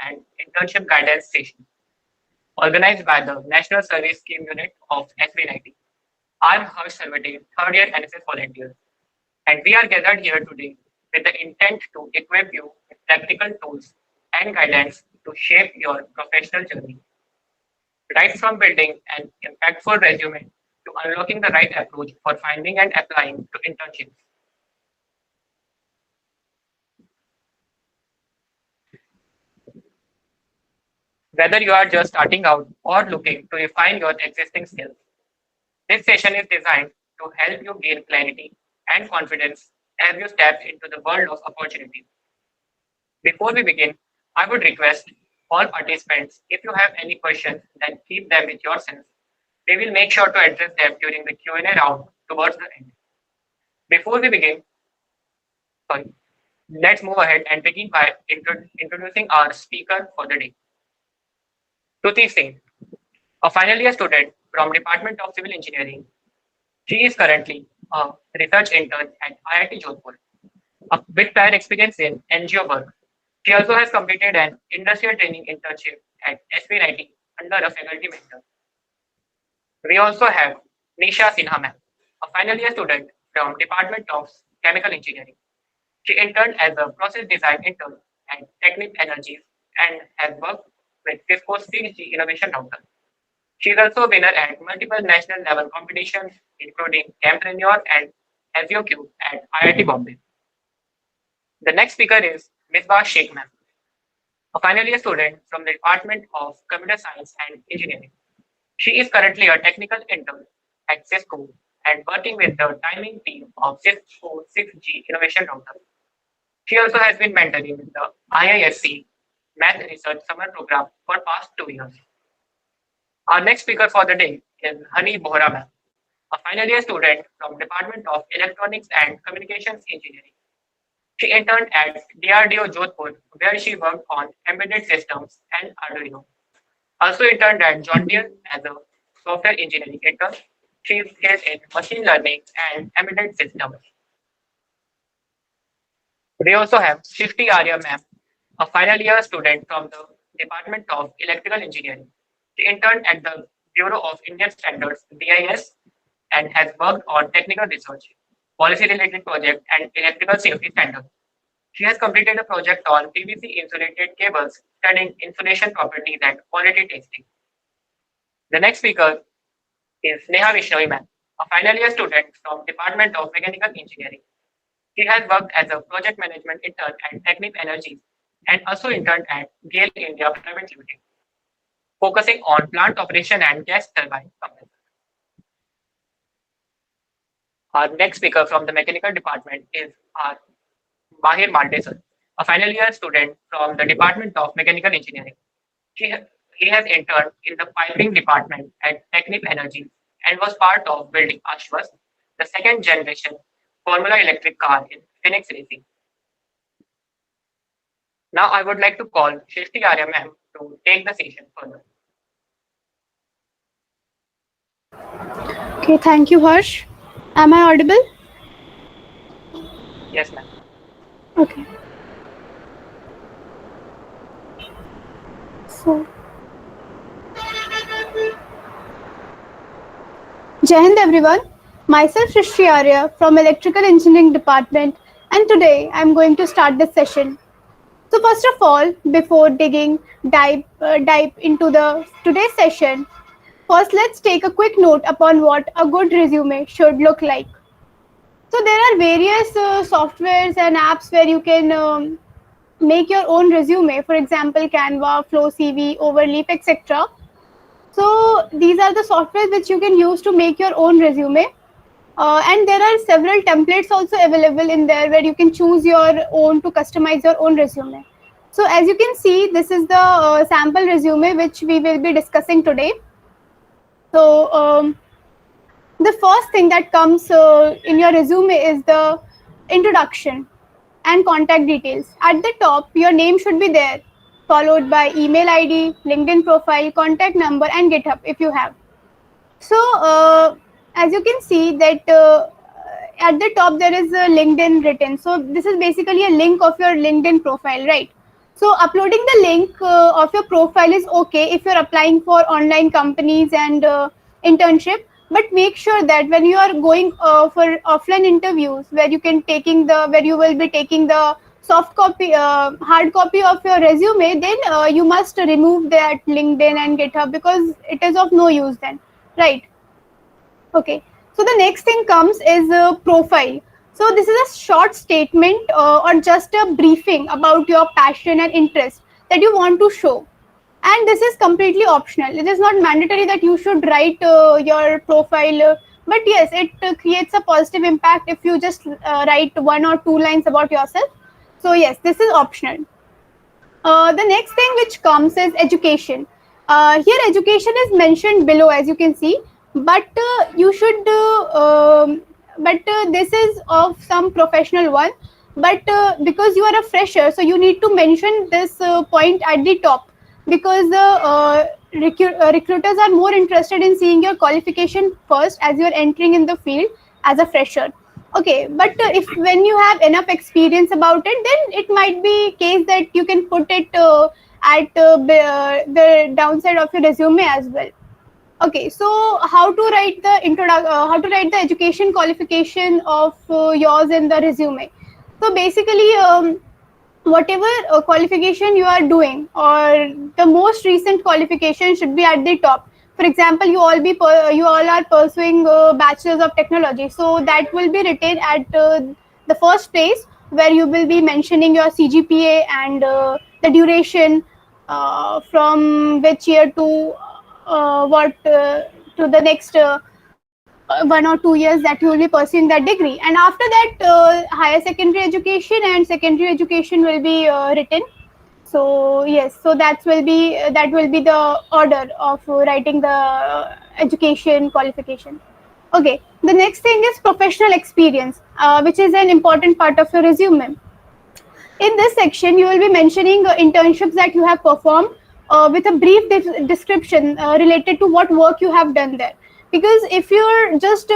and Internship Guidance Session, organized by the National Service Scheme Unit of SVNIT. I'm Harsh Sarvate, third year NSS volunteer, and we are gathered here today with the intent to equip you with practical tools and guidance to shape your professional journey, right from building an impactful resume to unlocking the right approach for finding and applying to internships. Whether you are just starting out or looking to refine your existing skills, this session is designed to help you gain clarity and confidence as you step into the world of opportunities. Before we begin, I would request all participants, if you have any questions, then keep them with yourself. We will make sure to address them during the Q&A round towards the end. Before we begin, sorry, let's move ahead and begin by introducing our speaker for the day. Tuti Singh, a final year student from Department of Civil Engineering. She is currently a research intern at IIT Jodhpur, with prior experience in NGO work. She also has completed an industrial training internship at SVNIT under a faculty mentor. We also have Nisha Sinha ma'am, a final year student from Department of Chemical Engineering. She interned as a process design intern at Technip Energies and has worked with Cisco's 6G innovation router. She is also a winner at multiple national level competitions, including Campreneur and SEOQ at IIT Bombay. The next speaker is Misbah Sheikh ma'am, a final year student from the Department of Computer Science and Engineering. She is currently a technical intern at Cisco and working with the timing team of Cisco 6G innovation router. She also has been mentoring the IISc Math Research Summer Program for past 2 years. Our next speaker for the day is Hani Bohra ma'am, a final year student from Department of Electronics and Communications Engineering. She interned at DRDO Jodhpur, where she worked on embedded systems and Arduino. Also interned at John Deere as a software engineering intern. She is skilled in machine learning and embedded systems. We also have Shifty Arya ma'am, a final year student from the Department of Electrical Engineering. She interned at the Bureau of Indian Standards, BIS, and has worked on technical research, policy-related projects, and electrical safety standards. She has completed a project on PVC insulated cables, studying insulation properties and quality testing. The next speaker is Neha Vishnavi ma'am, a final year student from Department of Mechanical Engineering. She has worked as a project management intern at Technip Energies and also interned at GAIL India Private Limited, focusing on plant operation and gas turbine compressor. Our next speaker from the mechanical department is our Mahir Malde sir, a final year student from the Department of Mechanical Engineering. He has interned in the piping department at Technip Energies and was part of building Ashwas, the second generation Formula electric car in Phoenix Racing. Now I would like to call Shishti Arya ma'am to take the session further. Okay, thank you, Harsh. Am I audible? Yes, ma'am. Okay. So, Jai Hind everyone. Myself Srishti Arya from Electrical Engineering Department, and today I am going to start this session. So first of all, before dive into the today's session, first let's take a quick note upon what a good resume should look like. So there are various softwares and apps where you can make your own resume. For example, Canva, Flow CV, Overleaf, etc. So these are the softwares which you can use to make your own resume. And there are several templates also available in there where you can choose your own to customize your own resume. So as you can see, this is the sample resume which we will be discussing today. So the first thing that comes in your resume is the introduction and contact details. At the top, your name should be there, followed by email ID, LinkedIn profile, contact number, and GitHub if you have. So as you can see that at the top there is a LinkedIn written. So this is basically a link of your LinkedIn profile, right? So uploading the link of your profile is okay if you're applying for online companies and internship, but make sure that when you are going for offline interviews where you will be taking the soft copy, hard copy of your resume, then you must remove that LinkedIn and GitHub because it is of no use then, right? Okay. So the next thing comes is a profile. So this is a short statement or just a briefing about your passion and interest that you want to show. And this is completely optional. It is not mandatory that you should write your profile, but yes, it creates a positive impact if you just write 1 or 2 lines about yourself. So yes, this is optional. The next thing which comes is education. Here, education is mentioned below, as you can see, but you should, but this is of some professional one. But because you are a fresher, so you need to mention this point at the top because recruiters are more interested in seeing your qualification first as you are entering in the field as a fresher. Okay, but if when you have enough experience about it, then it might be case that you can put it at the downside of your resume as well. Okay, so how to write the education qualification of yours in the resume. So basically, whatever qualification you are doing or the most recent qualification should be at the top. For example, you all are pursuing bachelor's of technology, so that will be written at the first place where you will be mentioning your CGPA and the duration from which year to what to the next 1 or 2 years that you will be pursuing that degree, and after that higher secondary education and secondary education will be written. So yes, so that will be the order of writing the education qualification. Okay, the next thing is professional experience, which is an important part of your resume. In this section, you will be mentioning internships that you have performed with a brief description related to what work you have done there. Because if you're just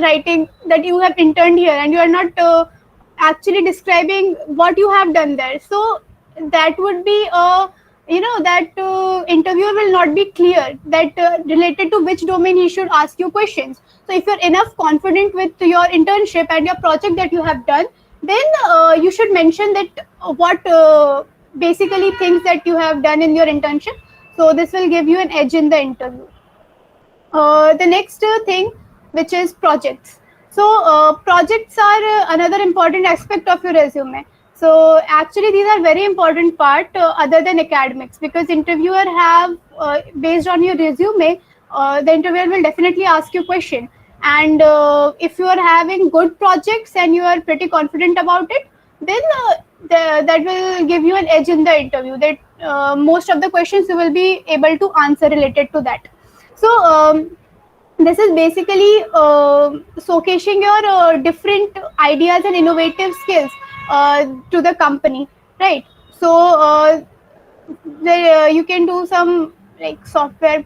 writing that you have interned here and you are not actually describing what you have done there, so that would be that interviewer will not be clear that related to which domain he should ask you questions. So if you're enough confident with your internship and your project that you have done, then you should mention that what basically things that you have done in your internship. So this will give you an edge in the interview. The next thing, which is projects. So projects are another important aspect of your resume. So actually these are very important part other than academics, because interviewer have based on your resume, the interviewer will definitely ask you question. And if you are having good projects and you are pretty confident about it, then that will give you an edge in the interview, that most of the questions you will be able to answer related to that. So this is basically showcasing your different ideas and innovative skills to the company, right? So you can do some like software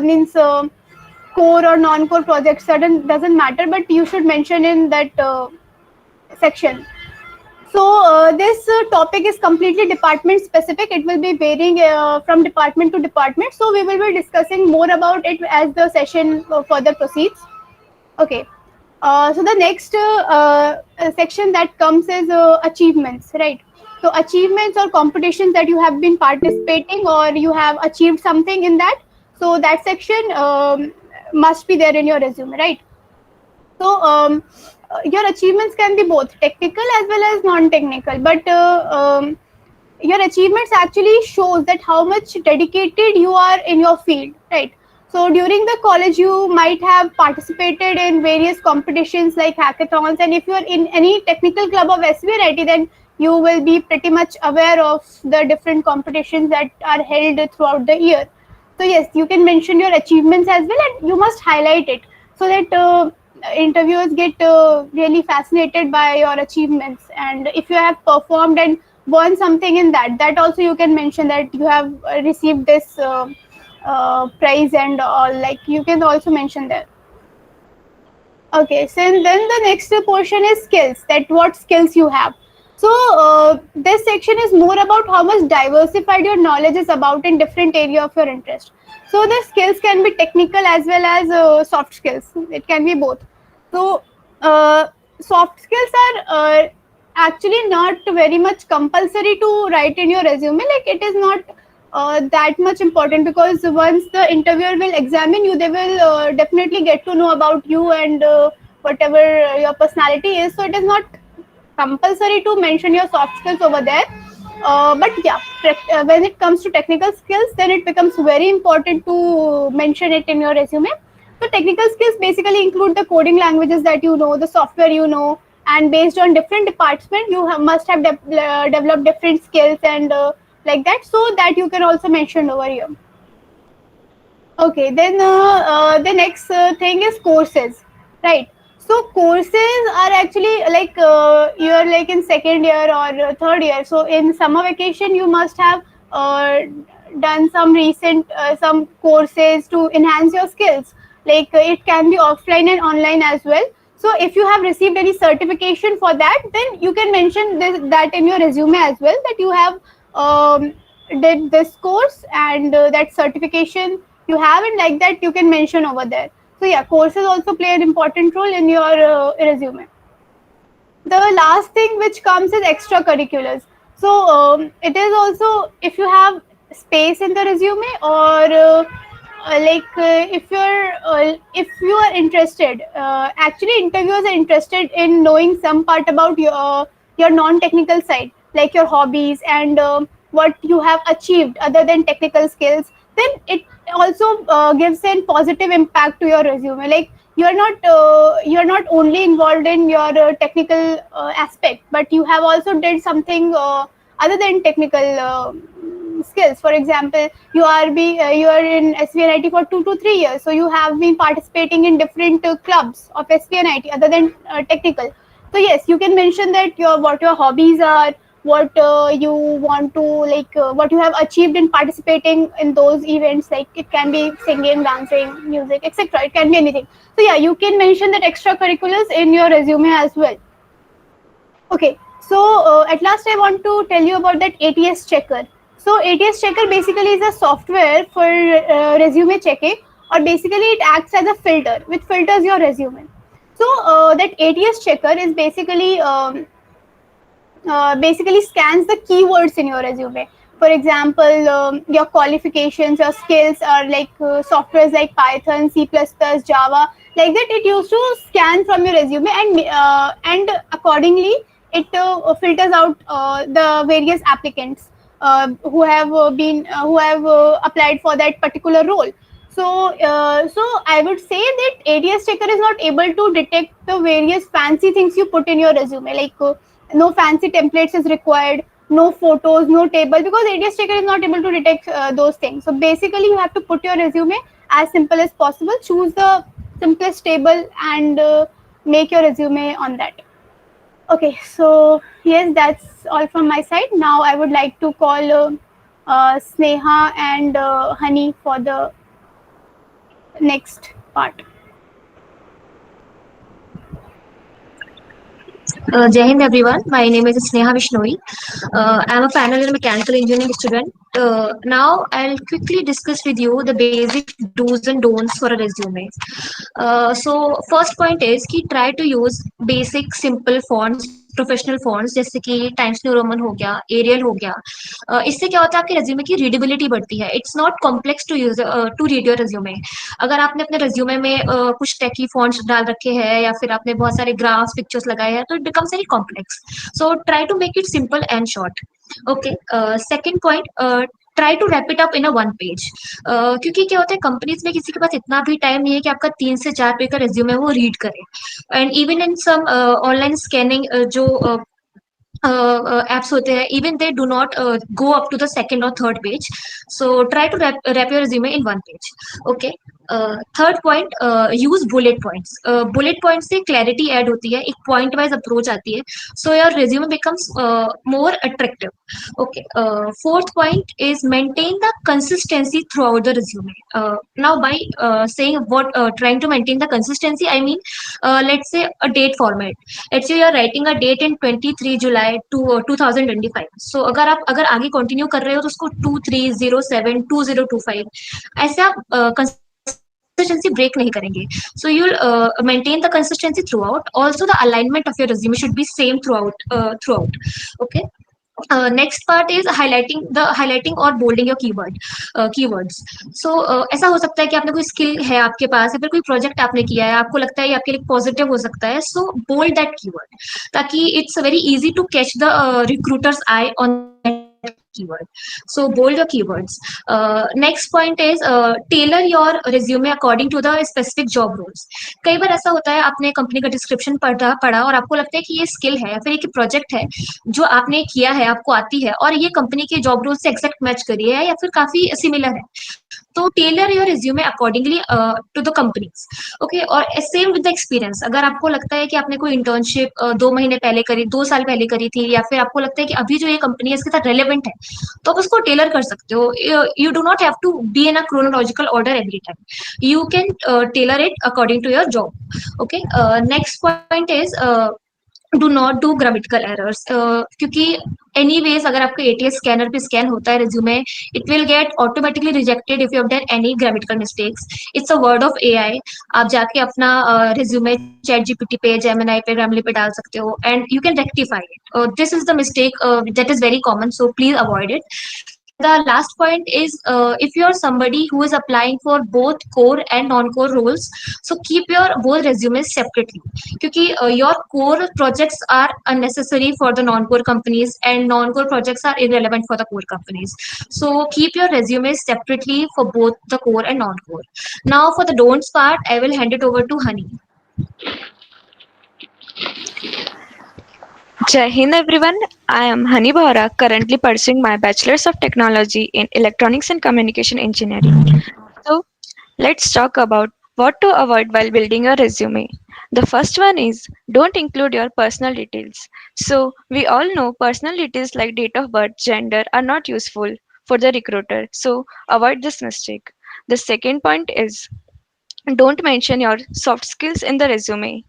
means core or non-core projects. Certain doesn't matter, but you should mention in that section. So this topic is completely department specific. It will be varying from department to department. So we will be discussing more about it as the session further proceeds. Okay. So the next section that comes is achievements, right? So achievements or competitions that you have been participating or you have achieved something in that. So that section must be there in your resume, right? So your achievements can be both technical as well as non-technical, but your achievements actually shows that how much dedicated you are in your field, right? So during the college you might have participated in various competitions like hackathons, and if you are in any technical club of SVNIT, then you will be pretty much aware of the different competitions that are held throughout the year. So yes, you can mention your achievements as well, and you must highlight it so that interviewers get really fascinated by your achievements. And if you have performed and won something in that also you can mention that you have received this prize and all, like you can also mention that. Okay, so then the next portion is skills, that what skills you have. So this section is more about how much diversified your knowledge is about in different area of your interest. So the skills can be technical as well as soft skills. It can be both. So uh, soft skills are actually not very much compulsory to write in your resume. Like it is not that much important, because once the interviewer will examine you, they will definitely get to know about you and whatever your personality is. So it is not compulsory to mention your soft skills over there. But yeah, when it comes to technical skills, then it becomes very important to mention it in your resume. So technical skills basically include the coding languages that you know, the software you know, and based on different department, you must have developed different skills and like that, so that you can also mention over here. Okay, then the next thing is courses, right? So courses are actually like you're like in second year or third year. So in summer vacation, you must have done some recent some courses to enhance your skills. Like it can be offline and online as well. So if you have received any certification for that, then you can mention that in your resume as well, that you have did this course and that certification you have, and like that you can mention over there. So yeah, courses also play an important role in your resume. The last thing which comes is extracurriculars. So it is also, if you have space in the resume, or if you are interested, actually interviewers are interested in knowing some part about your non-technical side, like your hobbies and what you have achieved other than technical skills. Then it also gives a positive impact to your resume. Like you're not only involved in your technical aspect, but you have also did something other than technical skills. For example, you are in SVNIT for 2 to 3 years, so you have been participating in different clubs of SVNIT other than technical. So yes, you can mention that what your hobbies are, what you want to what you have achieved in participating in those events. Like it can be singing, dancing, music, etc. It can be anything. So yeah, you can mention that extracurriculars in your resume as well. Okay, so at last I want to tell you about that ATS checker. So ATS checker basically is a software for resume checking, or basically it acts as a filter which filters your resume. So that ATS checker is basically scans the keywords in your resume. For example, your qualifications, your skills are like softwares like Python, C++, Java, like that. It used to scan from your resume, and accordingly, it filters out the various applicants who have applied for that particular role. So I would say that ATS checker is not able to detect the various fancy things you put in your resume. Like no fancy templates is required, no photos, no table, because ATS checker is not able to detect those things. So basically, you have to put your resume as simple as possible. Choose the simplest table and make your resume on that. Okay, so yes, that's all from my side. Now I would like to call Sneha and Honey for the next part. Jai Hind everyone. My name is Sneha Vishnoi. I'm a final year mechanical engineering student. Now I'll quickly discuss with you the basic do's and don'ts for a resume. So first point is कि try to use basic simple fonts, professional fonts जैसे कि times new Roman हो गया, aerial हो गया. इससे क्या होता है, आपके रेज्यूमे की रीडेबिलिटी बढ़ती है. It's not complex to read your resume. अगर आपने अपने रेज्यूमे में कुछ टेकी फॉन्ट्स डाल रखे हैं या फिर आपने बहुत सारे ग्राफ्स पिक्चर्स लगाए हैं, तो it becomes very complex. So try to make it simple and short. Okay, second point, try to wrap it up in a one page. क्योंकि क्या होता है, कंपनीज में किसी के पास इतना भी टाइम नहीं है कि आपका 3 से 4 पेज का रेज्यूमे वो रीड करे. And even in some online scanning जो apps होते हैं, even they do not go up to the second or third page. So try to wrap your resume in one page. Okay. Third point, use bullet points. Bullet points से clarity add होती है, एक point wise approach आती है, so your resume becomes more attractive. Okay. Fourth point is maintain the consistency throughout the resume. Now by saying what trying to maintain the consistency, I mean let's say a date format. Let's say you are writing a date in 23 July 2025. सो अगर आगे continue कर रहे हो तो उसको 2307 2025 ऐसे आप consistency break नहीं करेंगे. सो you'll maintain the consistency throughout. Also the alignment of your resume should be same throughout. Okay. Next part is highlighting और bolding your keywords. So ऐसा हो सकता है कि आपने कोई skill है आपके पास या फिर कोई project आपने किया है, आपको लगता है ये आपके लिए positive हो सकता है, so bold that keyword ताकि it's very easy to catch the recruiter's eye on that keyword. So bold your keywords. Next point is tailor your resume according to the specific job roles. कई बार ऐसा होता है आपने company का description पढ़ा और आपको लगता है कि ये स्किल है या फिर एक प्रोजेक्ट है जो आपने किया है, आपको आती है और ये कंपनी के जॉब रोल से एग्जैक्ट मैच करी है या फिर काफी सिमिलर है, तो tailor your resume accordingly to the companies. Okay. और सेम विद द एक्सपीरियंस, अगर आपको लगता है कि आपने कोई इंटर्नशिप 2 महीने पहले करी, 2 साल पहले करी थी, या फिर आपको लगता है कि अभी जो ये कंपनी है इसके साथ रेलेवेंट है, तो आप उसको टेलर कर सकते हो. You do not have to be in a chronological order every time. You can tailor it according to your job. Okay. Next point is do not do grammatical errors. क्योंकि anyways अगर आपका ATS scanner पे scan होता है resume, it will get automatically rejected if you have done any grammatical mistakes. It's a world of AI. आप जाके अपना resume ChatGPT पे, जेमिनाई पे, ग्रामली पे डाल सकते हो and you can rectify it. This is the mistake that is very common, so please avoid it. And the last point is, if you're somebody who is applying for both core and non-core roles, so keep your both resumes separately. क्योंकि your core projects are unnecessary for the non-core companies and non-core projects are irrelevant for the core companies. So keep your resumes separately for both the core and non-core. Now for the don'ts part, I will hand it over to Honey. Jai Hind everyone, I am Hani Bahara, currently pursuing my Bachelor's of Technology in Electronics and Communication Engineering. So, let's talk about what to avoid while building your resume. The first one is don't include your personal details. So, we all know personal details like date of birth, gender are not useful for the recruiter. So, avoid this mistake. The second point is don't mention your soft skills in the resume.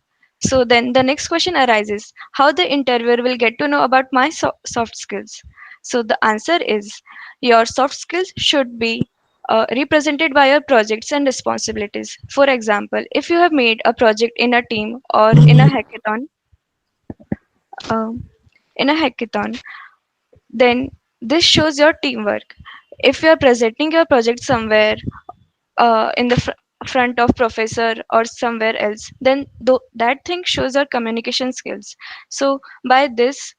So then the next question arises how the interviewer will get to know about my soft skills. So the answer is your soft skills should be represented by your projects and responsibilities. For example, if you have made a project in a team or um, in a hackathon, then this shows your teamwork. If you are presenting your project somewhere in the front of professor or somewhere else, then that thing shows your communication skills. So by this,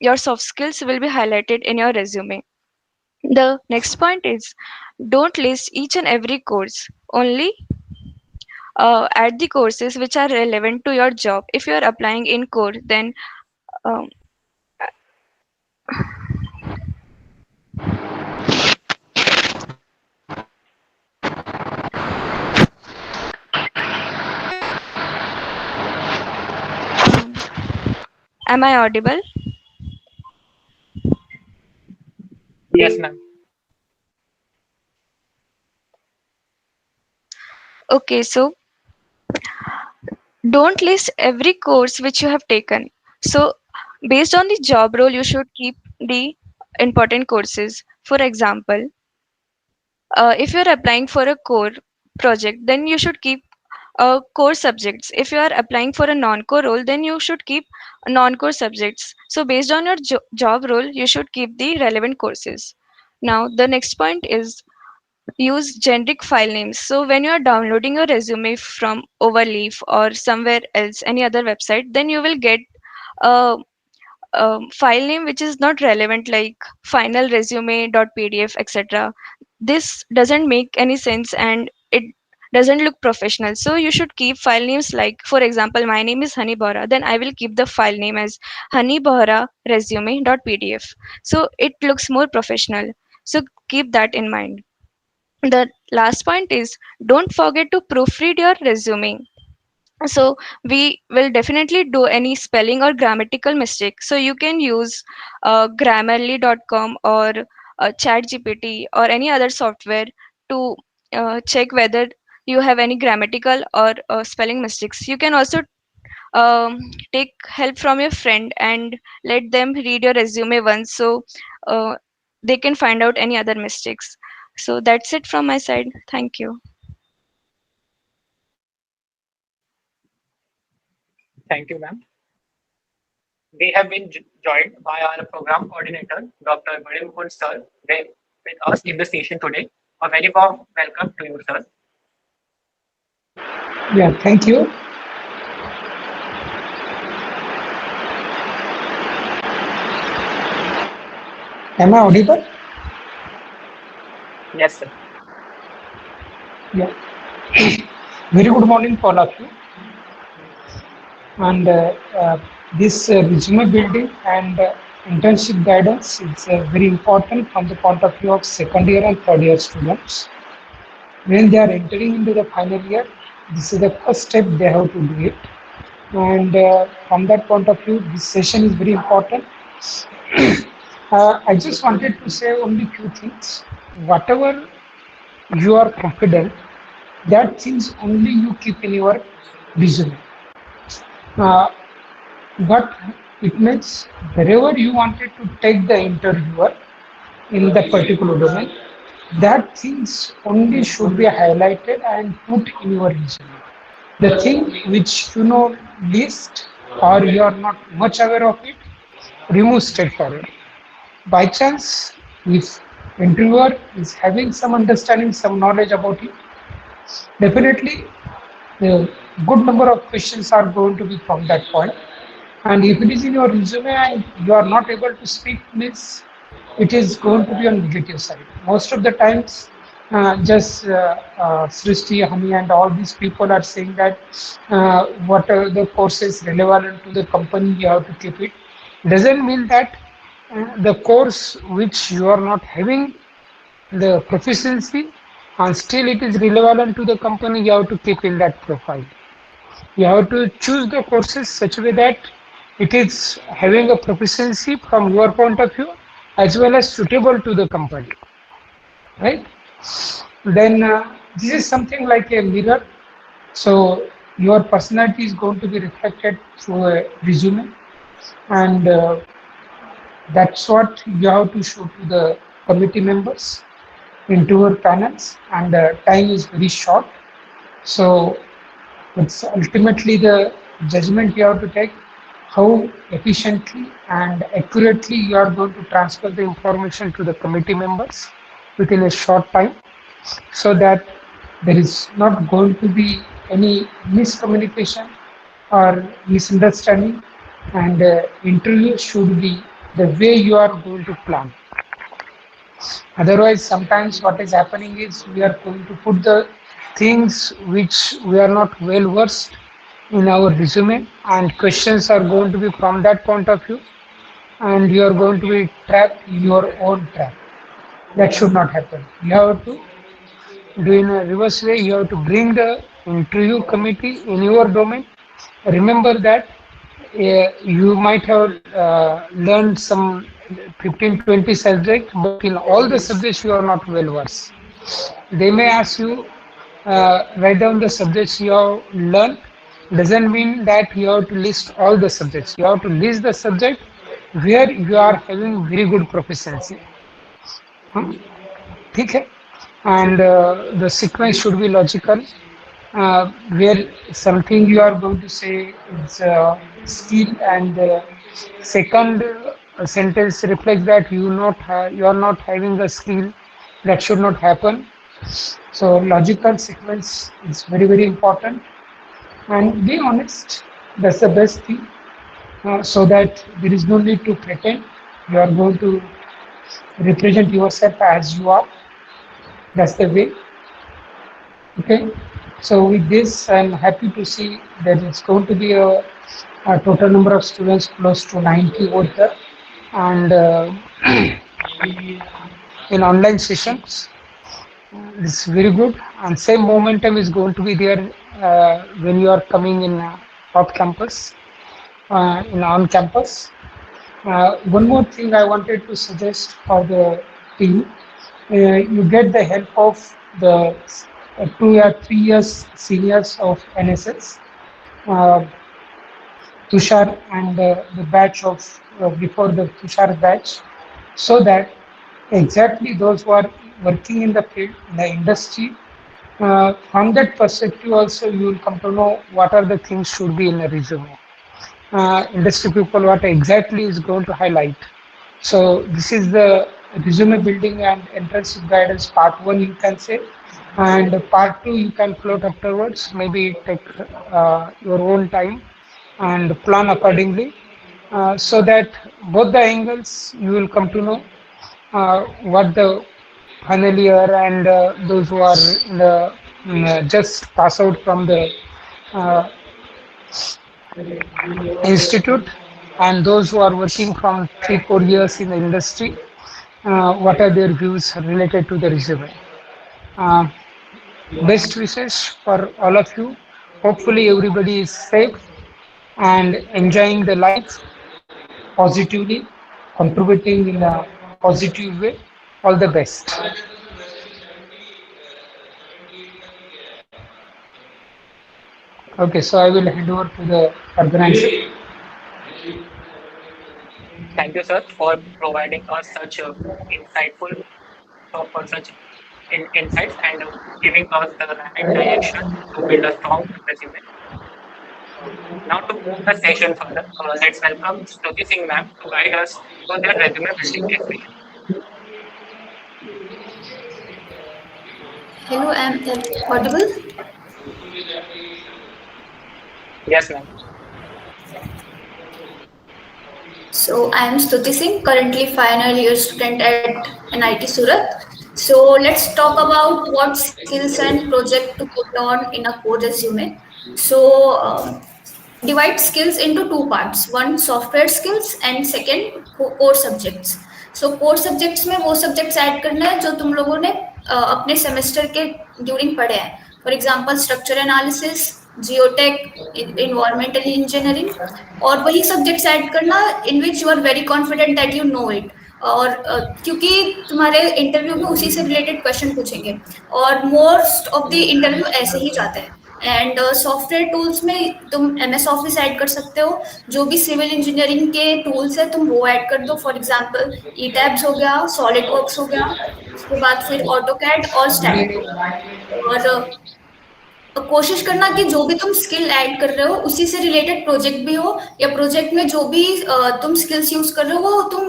your soft skills will be highlighted in your resume. The next point is don't list each and every course, only add the courses which are relevant to your job. If you are applying in core, then um, am I audible? Yes, ma'am. Okay, so don't list every course which you have taken. So based on the job role, you should keep the important courses. For example, if you're applying for a core project, then you should keep core subjects. If you are applying for a non-core role, then you should keep non-core subjects. So based on your job role, you should keep the relevant courses. Now the next point is use generic file names. So when you are downloading your resume from Overleaf or somewhere else, any other website, then you will get a, file name which is not relevant, like final resume.pdf, etc. This doesn't make any sense and it doesn't look professional. So you should keep file names like, for example, my name is Hani Bohra, then I will keep the file name as Hani Bohra resume.pdf. So it looks more professional. So keep that in mind. The last point is don't forget to proofread your resume. So we will definitely do any spelling or grammatical mistake, so you can use grammarly.com or ChatGPT or any other software to check whether you have any grammatical or spelling mistakes. You can also take help from your friend and let them read your resume once, so uh, they can find out any other mistakes. So that's it from my side. Thank you. Thank you, ma'am. We have been joined by our program coordinator, Dr. Gurumukund sir, with us in the station today. A very warm welcome to you, sir. Yeah, thank you. Am I audible? Yes, sir. Yeah. Very good morning to all of you. And this resume building and internship guidance is very important from the point of view of second year and third year students. When they are entering into the final year, this is the first step they have to do it. And from that point of view, this session is very important. I just wanted to say only few things. Whatever you are confident, that things only you keep in your resume. Uh, what it means, wherever you wanted to take the interviewer in that particular domain, that things only should be highlighted and put in your resume. The thing which you know least or you are not much aware of it, remove straightforward. By chance, if interviewer is having some understanding, some knowledge about it, definitely a good number of questions are going to be from that point. And if it is in your resume and you are not able to speak, means it is going to be on negative side. Most of the times, Srishti, Hani, and all these people are saying that what are the courses relevant to the company, you have to keep it. Doesn't mean that the course which you are not having the proficiency and still it is relevant to the company, you have to keep in that profile. You have to choose the courses such a way that it is having a proficiency from your point of view as well as suitable to the company, right? Then this is something like a mirror. So your personality is going to be reflected through a resume, and that's what you have to show to the committee members into your panels, and time is very short. So it's ultimately the judgment you have to take how efficiently and accurately you are going to transfer the information to the committee members within a short time, so that there is not going to be any miscommunication or misunderstanding, and interview should be the way you are going to plan. Otherwise, sometimes what is happening is we are going to put the things which we are not well versed in our resume, and questions are going to be from that point of view, and you are going to be trapped in your own trap. That should not happen. You have to do in a reverse way. You have to bring the interview committee in your domain. Remember that you might have learned some 15-20 subjects, but in all the subjects you are not well versed. They may ask you, write down the subjects you have learned. Doesn't mean that you have to list all the subjects. You have to list the subject where you are having very good proficiency. Hmm? ठीक है? And the sequence should be logical, where something you are going to say is skill, and second sentence reflects that you are not having a skill. That should not happen. So logical sequence is very, very important, and be honest. That's the best thing, so that there is no need to pretend. You are going to represent yourself as you are. That's the way. Okay. So with this, I'm happy to see that it's going to be a total number of students close to 90 over here, and in online sessions, it's very good. And same momentum is going to be there when you are coming in off campus, in on campus. One more thing I wanted to suggest for the team, you get the help of the 2 or 3 years seniors of NSS. Uh, Tushar and the batch of before the Tushar batch, so that exactly those who are working in the field, in the industry, from that perspective also you will come to know what are the things should be in a resume. Industry people what exactly is going to highlight. So this is the resume building and internship guidance part one you can say, and part two you can float afterwards. Maybe take your own time and plan accordingly, so that both the angles you will come to know what the final year and those who are in the just pass out from the uh, institute, and those who are working from 3 4 years in the industry, what are their views related to the resume. uh, Best wishes for all of you. Hopefully everybody is safe and enjoying the life positively, contributing in a positive way. All the best. Okay, so I will hand over to the organizer. Thank you, sir, for providing us such insightful for such insights and giving us the right direction to build a strong resume. Now, to move the session further, let's welcome Stuti Singh ma'am to guide us through their resume building experience. Hello, am I audible? Yes, ma'am. So I am Stuti Singh, currently final year student at NIT Surat. So let's talk about what skills and project to put on in a core resume. So divide skills into two parts, one software skills and second core subjects. So core subjects में वो subjects add करना है जो तुम लोगों ने अपने semester के ड्यूरिंग पढ़े हैं. For example structure analysis, geotech, environmental engineering, और वही सब्जेक्ट्स ऐड करना in which you are very confident that you know it. और क्योंकि तुम्हारे इंटरव्यू में उसी से रिलेटेड क्वेश्चन पूछेंगे और मोस्ट ऑफ द इंटरव्यू ऐसे ही जाते हैं. एंड सॉफ्टवेयर टूल्स में तुम MS ऑफिस ऐड कर सकते हो. जो भी सिविल इंजीनियरिंग के टूल्स है तुम वो ऐड कर दो. फॉर एग्जांपल ई टैब्स हो गया, सॉलिड वर्क्स हो गया, उसके बाद फिर ऑटो कैड और स्टैटिक. और कोशिश करना कि जो भी तुम स्किल ऐड कर रहे हो उसी से रिलेटेड प्रोजेक्ट भी हो, या प्रोजेक्ट में जो भी तुम स्किल्स यूज कर रहे हो वो तुम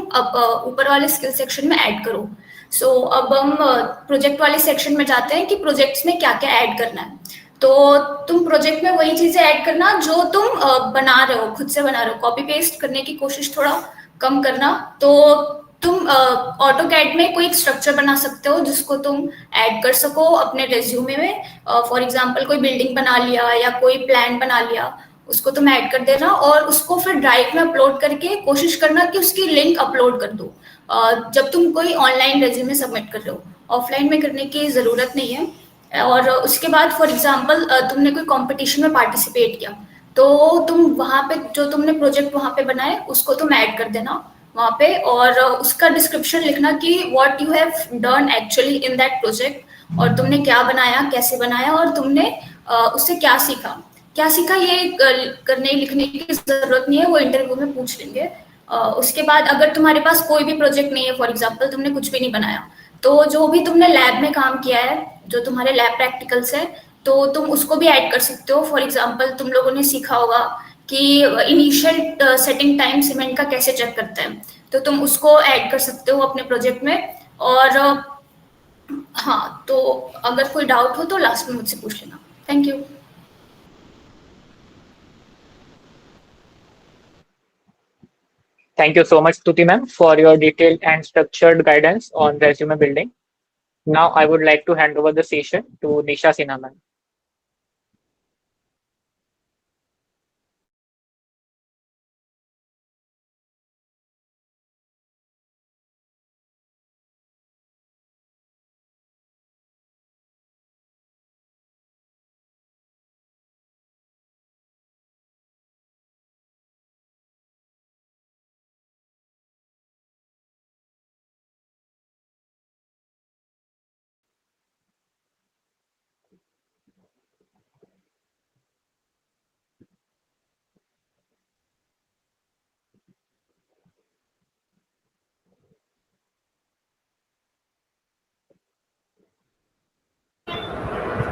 ऊपर वाले स्किल सेक्शन में ऐड करो. सो अब हम प्रोजेक्ट वाले सेक्शन में जाते हैं कि प्रोजेक्ट्स में क्या क्या ऐड करना है. तो तुम प्रोजेक्ट में वही चीजें ऐड करना जो तुम बना रहे हो, खुद से बना रहे हो. कॉपी पेस्ट करने की कोशिश थोड़ा कम करना. तो तुम ऑटो कैड में कोई एक स्ट्रक्चर बना सकते हो जिसको तुम ऐड कर सको अपने रेज्यूमे में. फॉर एग्जांपल कोई बिल्डिंग बना लिया या कोई प्लान बना लिया, उसको तुम ऐड कर देना और उसको फिर ड्राइव में अपलोड करके कोशिश करना कि उसकी लिंक अपलोड कर दो जब तुम कोई ऑनलाइन रेज्यूमे सबमिट कर रहे हो. ऑफलाइन में करने की जरूरत नहीं है. और उसके बाद फॉर एग्जांपल तुमने कोई कंपटीशन में पार्टिसिपेट किया तो तुम वहाँ पे जो तुमने प्रोजेक्ट वहाँ पे बनाए उसको तुम ऐड कर देना वहाँ पे, और उसका डिस्क्रिप्शन लिखना कि what you have done actually in that project, और तुमने क्या बनाया, कैसे बनाया, और तुमने उससे क्या सीखा. क्या सीखा ये करने लिखने की जरूरत नहीं है, वो इंटरव्यू में पूछ लेंगे. उसके बाद अगर तुम्हारे पास कोई भी प्रोजेक्ट नहीं है, फॉर एग्जांपल तुमने कुछ भी नहीं बनाया, तो जो भी तुमने लैब में काम किया है, जो तुम्हारे लैब प्रैक्टिकल्स है, तो तुम उसको भी ऐड कर सकते हो. फॉर एग्जांपल तुम लोगों ने सीखा होगा कि इनिशियल सेटिंग टाइम सीमेंट का कैसे चेक करते हैं, तो तुम उसको ऐड कर सकते हो अपने प्रोजेक्ट में. और हाँ, तो अगर कोई डाउट हो तो लास्ट में मुझसे पूछ लेना. Thank you. Thank you so much, Stuti ma'am, for your detailed and structured guidance on resume building. Now, I would like to hand over the session to Nisha Sinha ma'am.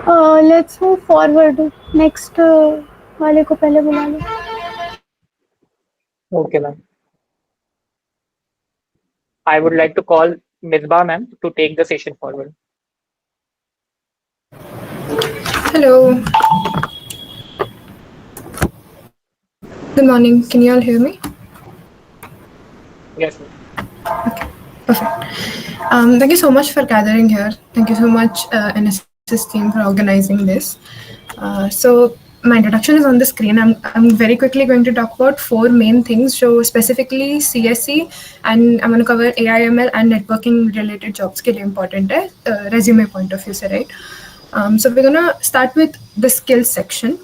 Let's move forward. Next वाले को पहले बुला लो. Okay, ma'am. I would like to call Misbah ma'am to take the session forward. Hello. Good morning. Can you all hear me? Yes, ma'am. Perfect. Thank you so much for gathering here. Thank you so much, NSS team, for organizing this. So my introduction is on the screen. I'm very quickly going to talk about four main things. So specifically CSE, and I'm going to cover AIML and networking related jobs के लिए important है resume point of view से, right? So we're gonna start with the skills section.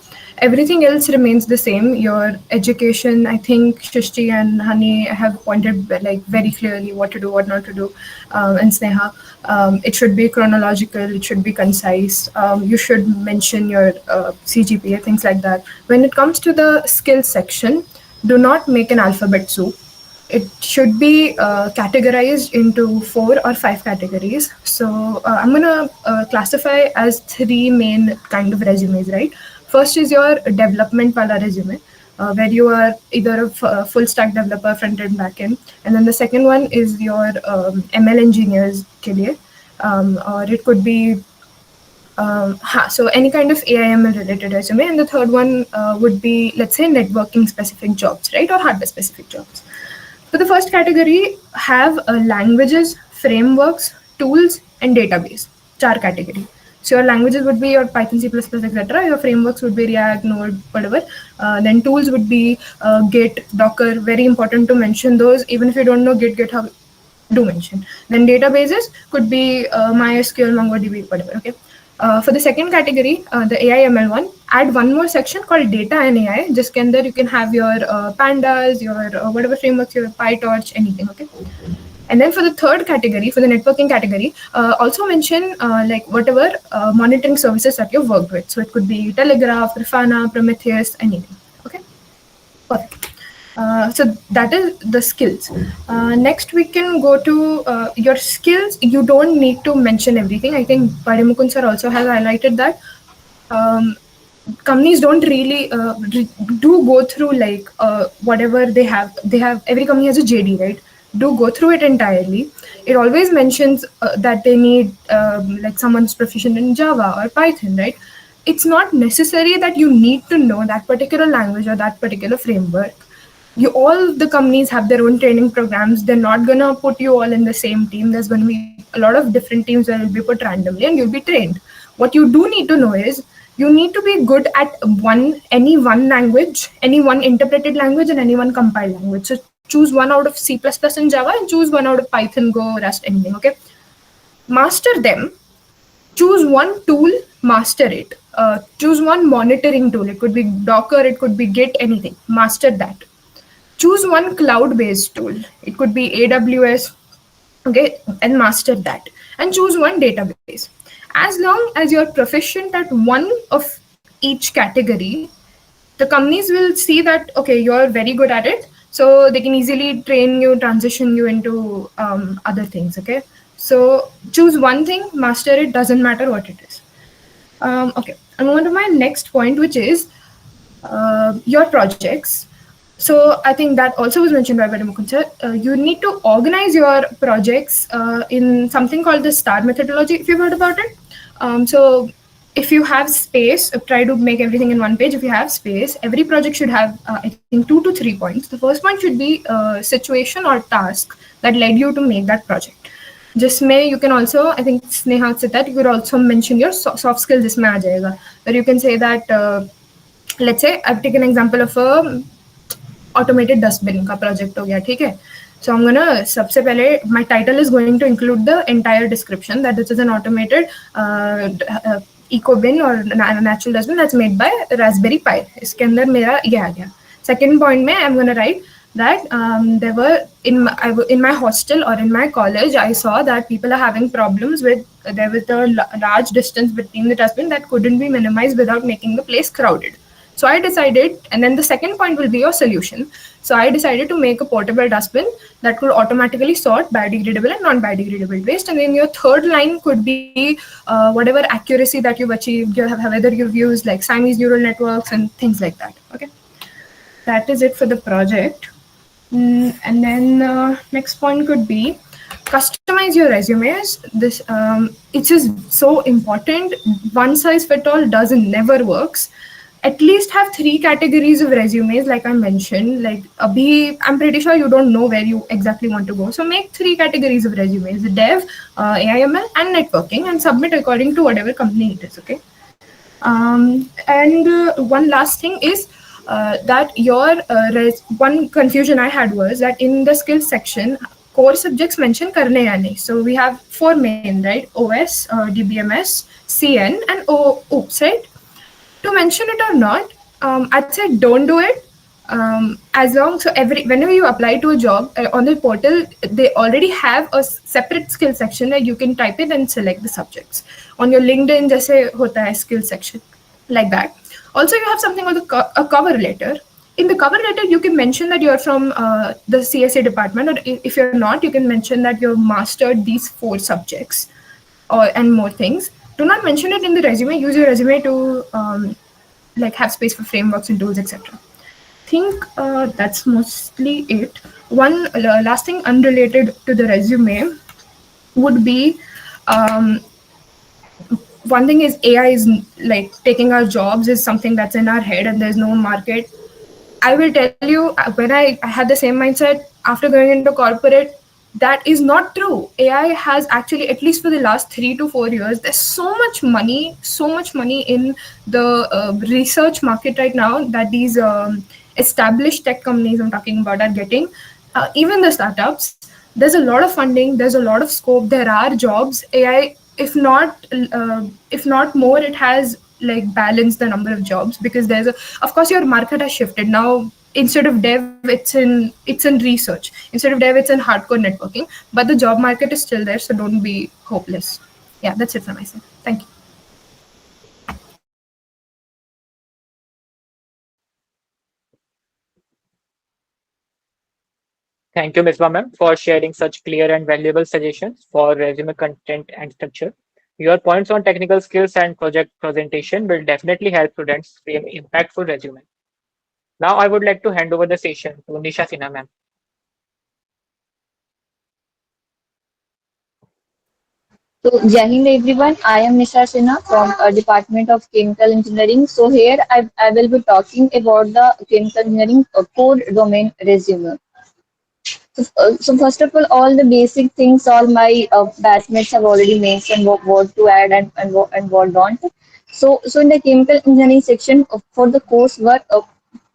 Everything else remains the same. Your education, I think Shishti and Hani have pointed like very clearly what to do, what not to do, and Sneha. It should be chronological. It should be concise. You should mention your CGPA, things like that. When it comes to the skills section, do not make an alphabet soup. It should be categorized into 4 or 5 categories. So I'm gonna classify as 3 main kind of resumes, right? First is your development wala resume, where you are either a full stack developer, front end, back end, and then the second one is your ML engineers ke liye, or it could be so any kind of AIML related resume, and the third one would be, let's say, networking specific jobs, right, or hardware specific jobs. So the first category have languages, frameworks, tools, and database. 4 category. So your languages would be your Python, C++, etc. Your frameworks would be React, Node, whatever. Then tools would be Git, Docker. Very important to mention those. Even if you don't know Git, GitHub, do mention. Then databases could be MySQL, MongoDB, whatever. Okay. For the second category, the AIML one, add one more section called data and AI. Just there you can have your pandas, your whatever frameworks, your PyTorch, anything. Okay. And then for the third category, for the networking category, also mention like whatever monitoring services that you've worked with. So it could be Telegraph, Grafana, Prometheus, anything. Okay. Perfect. So that is the skills. Next, we can go to your skills. You don't need to mention everything. I think Padimukun sir also has highlighted that. Companies don't really do go through like whatever they have. They have, every company has a JD, right? Do go through it entirely. It always mentions that they need like someone's proficient in Java or Python, right? It's not necessary that you need to know that particular language or that particular framework. You, all the companies have their own training programs. They're not gonna put you all in the same team. There's gonna be a lot of different teams that will be put randomly and you'll be trained. What you do need to know is you need to be good at any one language, any one interpreted language, and any one compiled language. So choose one out of C++ and Java, and choose one out of Python, Go, Rust, anything. Okay, master them. Choose one tool, master it. Choose one monitoring tool. It could be Docker, it could be Git, anything. Master that. Choose one cloud-based tool. It could be AWS, okay, and master that. And choose one database. As long as you're proficient at one of each category, the companies will see that, okay, you're very good at it. So they can easily train you, transition you into other things, okay? So choose one thing, master it, doesn't matter what it is. Okay, I'm on to my next point, which is your projects. So I think that also was mentioned by Mukund. You need to organize your projects in something called the STAR methodology, if you've heard about it. So if you have space, try to make everything in one page. If you have space, every project should have, I think, 2 to 3 points. The first point should be a situation or task that led you to make that project. जिसमें you can also, I think Sneha said that, you could also mention your soft skills जिसमें आ जाएगा. Where you can say that, let's say I've taken an example of a automated dustbin का project हो गया, ठीक है? So I'm gonna, सबसे पहले, my title is going to include the entire description that this is an automated eco bin or natural dustbin that's made by Raspberry Pi. इसके अंदर मेरा ये आ गया. Second point में I'm gonna write that there were in my hostel or in my college, I saw that people are having problems with, there was a large distance between the dustbin that couldn't be minimized without making the place crowded. So I decided, and then the second point will be your solution. So I decided to make a portable dustbin that could automatically sort biodegradable and non-biodegradable waste. And then your third line could be whatever accuracy that you've achieved, whether you've used like Siamese neural networks and things like that. Okay, that is it for the project. And then next point could be customize your resumes. This it's just so important. One size fit all doesn't never works. At least have three categories of resumes, like I mentioned. Like abhi, I'm pretty sure you don't know where you exactly want to go. So make three categories of resumes: dev, AIML, and networking, and submit according to whatever company it is. Okay. And one last thing is that your one confusion I had was that in the skills section, core subjects mentioned karne ya nahi. So we have four main, right? OS, DBMS, CN, and OOPS, right? To mention it or not, I'd say don't do it. As long so every whenever you apply to a job on the portal, they already have a separate skill section where you can type it and select the subjects. On your LinkedIn, jaise hota hai skill section, like that. Also, you have something called a cover letter. In the cover letter, you can mention that you're from the CSA department, or if you're not, you can mention that you've mastered these four subjects or and more things. Do not mention it in the resume. Use your resume to like have space for frameworks and tools, etc. Think that's mostly it. One last thing unrelated to the resume would be one thing is AI is like taking our jobs is something that's in our head and there's no market. I will tell you, when I had the same mindset after going into corporate, that is not true. AI has actually, at least for the last 3 to 4 years, there's so much money in the research market right now that these established tech companies I'm talking about are getting. Even the startups, there's a lot of funding, there's a lot of scope, there are jobs. AI, if not more, it has like balanced the number of jobs because there's a, of course your market has shifted now. Instead of dev, it's in research. Instead of dev, it's in hardcore networking, but the job market is still there, so don't be hopeless. Yeah, that's it from my side. Thank you. Thank you, Ms. Ma'am, for sharing such clear and valuable suggestions for resume content and structure. Your points on technical skills and project presentation will definitely help students frame impactful resume. Now, I would like to hand over the session to Nisha Sinha, ma'am. So, Jai Hind everyone, I am Nisha Sinha from Department of Chemical Engineering. So here I will be talking about the chemical engineering core domain resume. So first of all the basic things all my batchmates have already mentioned what to add and what don't. So in the chemical engineering section for the coursework,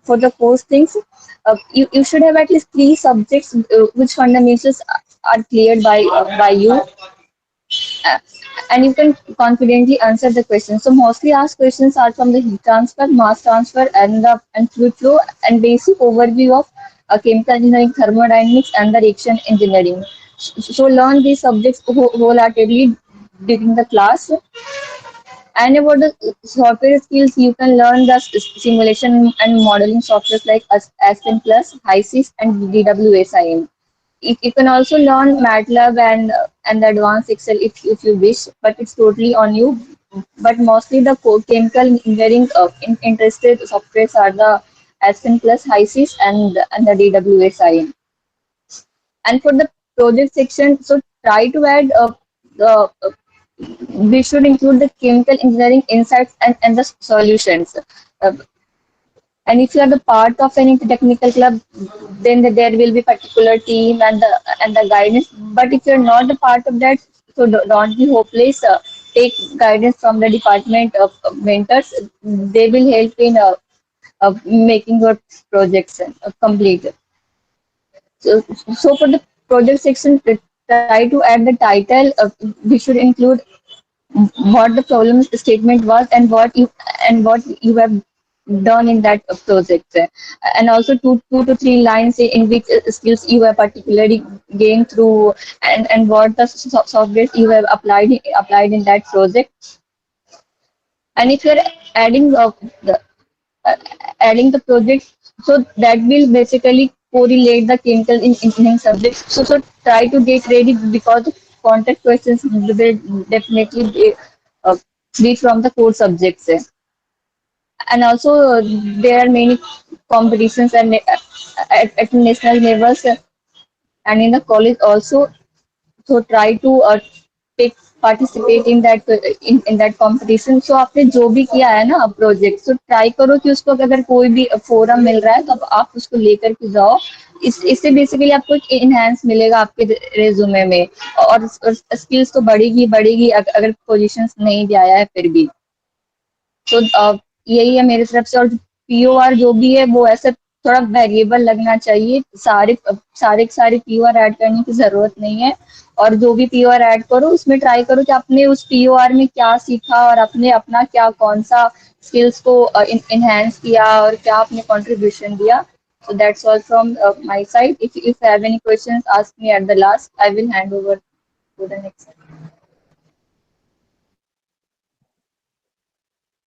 for the course things, you should have at least three subjects which fundamentals are cleared by you, uh, and you can confidently answer the questions. So mostly asked questions are from the heat transfer, mass transfer, and the and fluid flow, and basic overview of chemical engineering, thermodynamics, and the reaction engineering. So learn these subjects wholeheartedly during the class. And about the software skills, you can learn the simulation and modeling softwares like Aspen Plus, HYSYS, and DWSIM. You can also learn MATLAB and the advanced Excel if you wish, but it's totally on you. But mostly the chemical engineering interested softwares are the Aspen Plus, HYSYS, and the DWSIM. And for the project section, so try to add the we should include the chemical engineering insights and the solutions. Uh, and if you are the part of any technical club, then there will be particular team and the guidance. But if you're not a part of that, so don't be hopeless. Take guidance from the department of mentors. They will help in making your projects complete. So for the project section, try to add the title. We should include what the problem statement was and what you have done in that project, and also two to three lines in which skills you have particularly gained through and what the software you have applied in that project. And if you're adding uh, adding the project, so that will basically correlate the chemical in engineering subjects. So try to get ready because the contact questions will definitely uh, be from the core subjects. And also there are many competitions and at national levels and in the college also. So try to take participate in that in that competition. So आपने जो भी किया है ना project, so try करो कि उसको अगर कोई भी फोरम मिल रहा है तो आप उसको लेकर के जाओ. इससे बेसिकली आपको एक इनहेंस मिलेगा आपके रेज्यूमे में, और स्किल्स तो बढ़ेगी बढ़ेगी अगर पोजीशंस नहीं भी आया है फिर भी. तो यही है मेरी तरफ से. और पीओआर जो भी है वो ऐसे थोड़ा वेरिएबल लगना चाहिए. सारे पीओआर ऐड करने की जरूरत नहीं है. और जो भी पीओआर ऐड करो उसमें ट्राई करो कि आपने उस पीओआर में क्या सीखा और आपने अपना क्या कौन सा स्किल्स को इनहेंस किया और क्या आपने कंट्रीब्यूशन दिया. So that's all from my side. If you have any questions, ask me at the last. I will hand over to the next.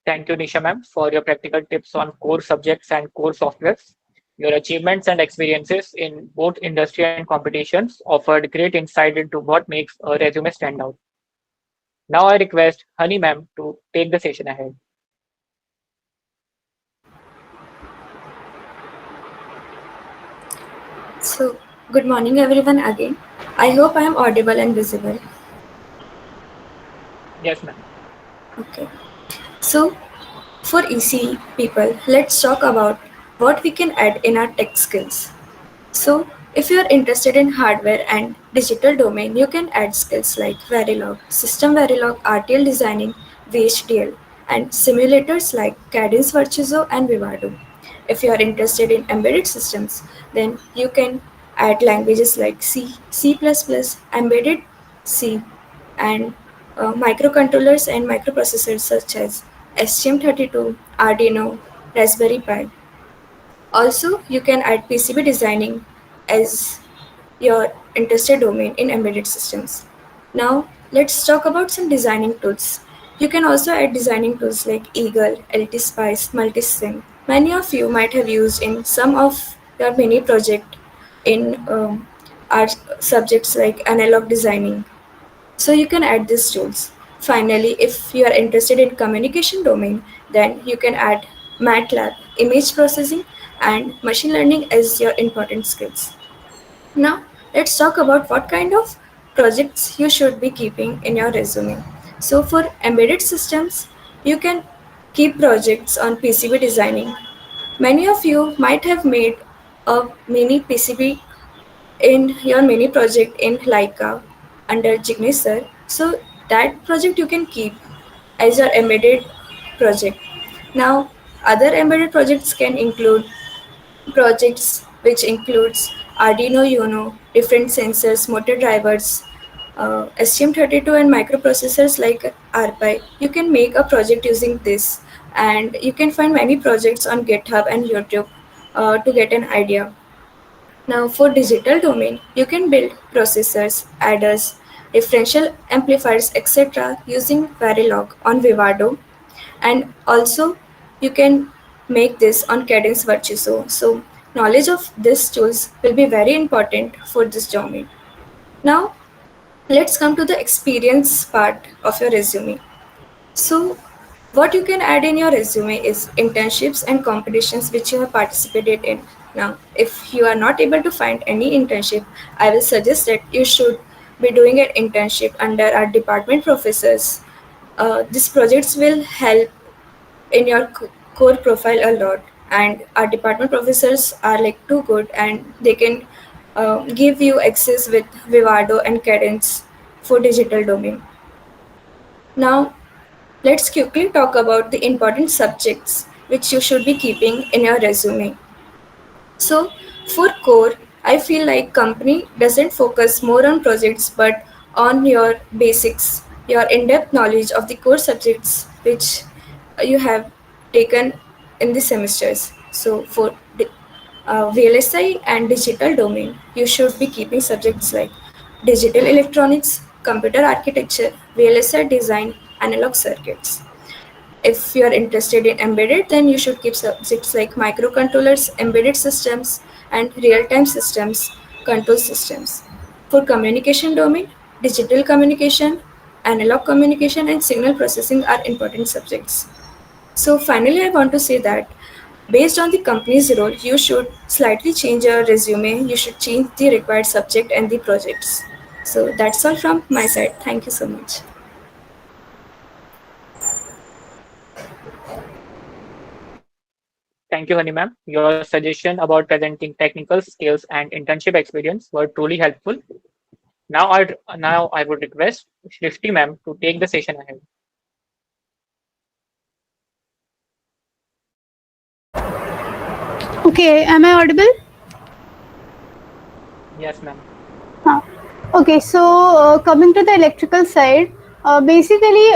Thank you, Nisha ma'am, for your practical tips on core subjects and core softwares. Your achievements and experiences in both industry and competitions offered great insight into what makes a resume stand out. Now I request Honey ma'am to take the session ahead. So, good morning everyone again. I hope I am audible and visible. Yes, ma'am. Okay. So, for ECE people, let's talk about what we can add in our tech skills. So, if you are interested in hardware and digital domain, you can add skills like Verilog, System Verilog, RTL designing, VHDL, and simulators like Cadence Virtuoso and Vivado. If you are interested in embedded systems, then you can add languages like C, C++, embedded C, and microcontrollers and microprocessors such as STM32, Arduino, Raspberry Pi. Also, you can add PCB designing as your interested domain in embedded systems. Now, let's talk about some designing tools. You can also add designing tools like Eagle, LTSpice, Multisim. Many of you might have used in some of your mini project in our subjects like analog designing. So you can add these tools. Finally, if you are interested in communication domain, then you can add MATLAB, image processing, and machine learning as your important skills. Now, let's talk about what kind of projects you should be keeping in your resume. So, for embedded systems, you can keep projects on PCB designing. Many of you might have made a mini PCB in your mini project in Leica under Jignesser. So, that project you can keep as your embedded project. Now, other embedded projects can include projects which includes Arduino Uno, different sensors, motor drivers, STM32 and microprocessors like RPi. You can make a project using this, and you can find many projects on GitHub and YouTube to get an idea. Now for digital domain, you can build processors, adders, differential amplifiers, etc. using Verilog on Vivado, and also you can make this on Cadence Virtuoso. So knowledge of these tools will be very important for this domain. Now let's come to the experience part of your resume. So what you can add in your resume is internships and competitions which you have participated in. Now, if you are not able to find any internship, I will suggest that you should be doing an internship under our department professors. These projects will help in your core profile a lot, and our department professors are like too good and they can give you access with Vivado and Cadence for digital domain. Now, let's quickly talk about the important subjects which you should be keeping in your resume. So, for core, I feel like company doesn't focus more on projects but on your basics, your in-depth knowledge of the core subjects which you have taken in the semesters. So, for the VLSI and digital domain, you should be keeping subjects like digital electronics, computer architecture, VLSI design, analog circuits. if you're interested in embedded, then you should keep subjects like microcontrollers, embedded systems, and real-time systems, control systems. For communication domain, digital communication, analog communication, and signal processing are important subjects. So finally, I want to say that based on the company's role, you should slightly change your resume. You should change the required subject and the projects. So that's all from my side. Thank you so much. Thank you, Honey ma'am. Your suggestion about presenting technical skills and internship experience were truly helpful. Now I would request Shrishti ma'am to take the session ahead. Okay, am I audible? Yes, ma'am. Huh. Okay, so coming to the electrical side, basically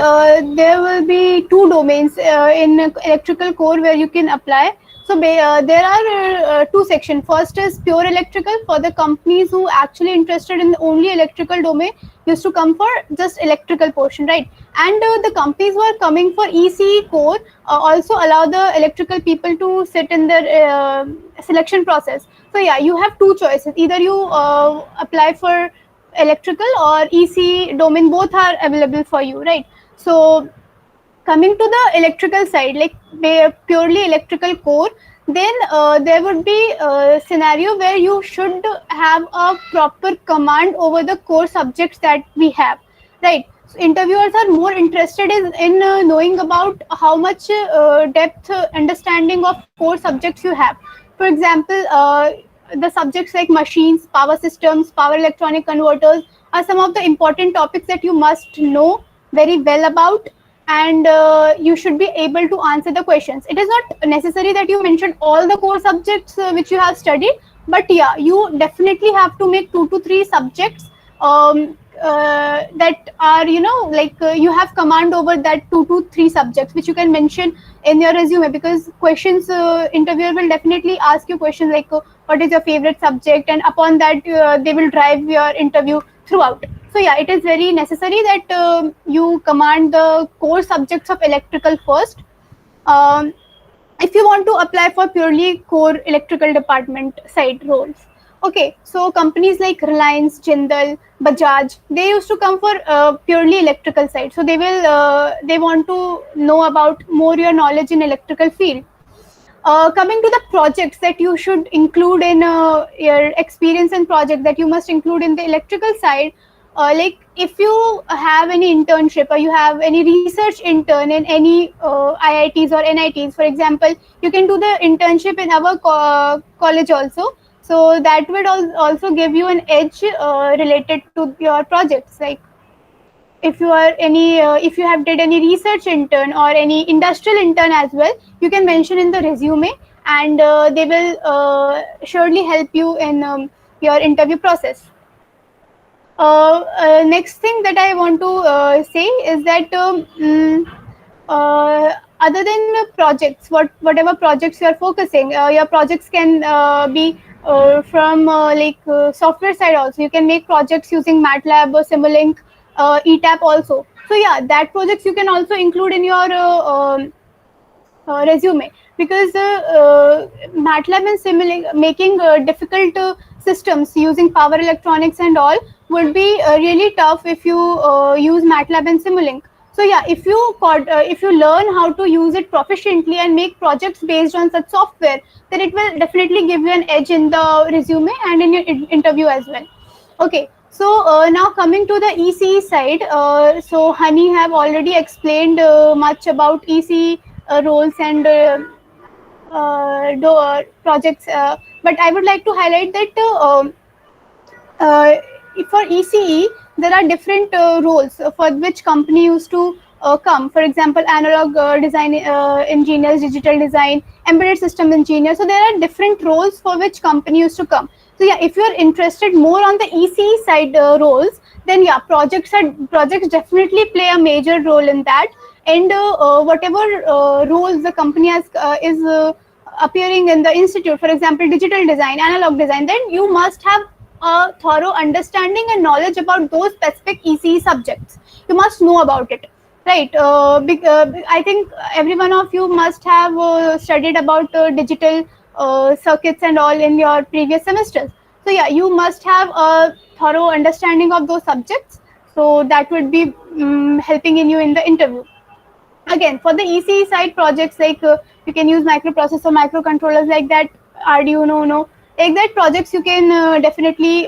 there will be two domains in electrical core where you can apply. So there are two sections. First is pure electrical for the companies who actually interested in only electrical domain used to come for just electrical portion, right? And the companies who are coming for ECE core also allow the electrical people to sit in the selection process. So yeah, you have two choices. Either you apply for electrical or EC domain, both are available for you, right? So coming to the electrical side, like purely electrical core, then there would be a scenario where you should have a proper command over the core subjects that we have, right? So interviewers are more interested in knowing about how much depth understanding of core subjects you have. For example, the subjects like machines, power systems, power electronic converters are some of the important topics that you must know very well about, and you should be able to answer the questions. It is not necessary that you mention all the core subjects which you have studied, but yeah, you definitely have to make 2 to 3 subjects that are, like you have command over that 2 to 3 subjects which you can mention in your resume, because questions, interviewer will definitely ask you questions like what is your favorite subject, and upon that they will drive your interview throughout. So yeah, it is very necessary that you command the core subjects of electrical first. um, if you want to apply for purely core electrical department side roles. Okay, so companies like Reliance, Jindal, Bajaj, they used to come for purely electrical side. So they want to know about more your knowledge in electrical field. Coming to the projects that you should include in your experience and project that you must include in the electrical side, like if you have any internship or you have any research intern in any IITs or NITs, for example, you can do the internship in our college also. So that would also give you an edge related to your projects. Like if you have did any research intern or any industrial intern as well, you can mention in the resume, and they will surely help you in your interview process. Next thing that I want to say is that other than projects, whatever projects you are focusing, your projects can be from software side also. You can make projects using MATLAB or Simulink, ETAP also. So yeah, that projects you can also include in your resume, because MATLAB and Simulink making difficult systems using power electronics and all would be really tough if you use MATLAB and Simulink. So yeah, if you learn how to use it proficiently and make projects based on such software, then it will definitely give you an edge in the resume and in your interview as well. Okay, so now coming to the ECE side, so Honey have already explained much about ECE roles and projects, but I would like to highlight that uh, for ECE, there are different roles for which company used to come. For example, analog design engineers, digital design, embedded system engineers. So there are different roles for which company used to come. So yeah, if you are interested more on the ECE side roles, then yeah, projects definitely play a major role in that. And whatever roles the company has is appearing in the institute, for example, digital design, analog design, then you must have a thorough understanding and knowledge about those specific ECE subjects. You must know about it, right? I think every one of you must have studied about digital circuits and all in your previous semesters. So yeah, you must have a thorough understanding of those subjects. So that would be helping in you in the interview. Again, for the ECE side projects, like you can use microprocessor, microcontrollers like that, Arduino, no, like that projects you can definitely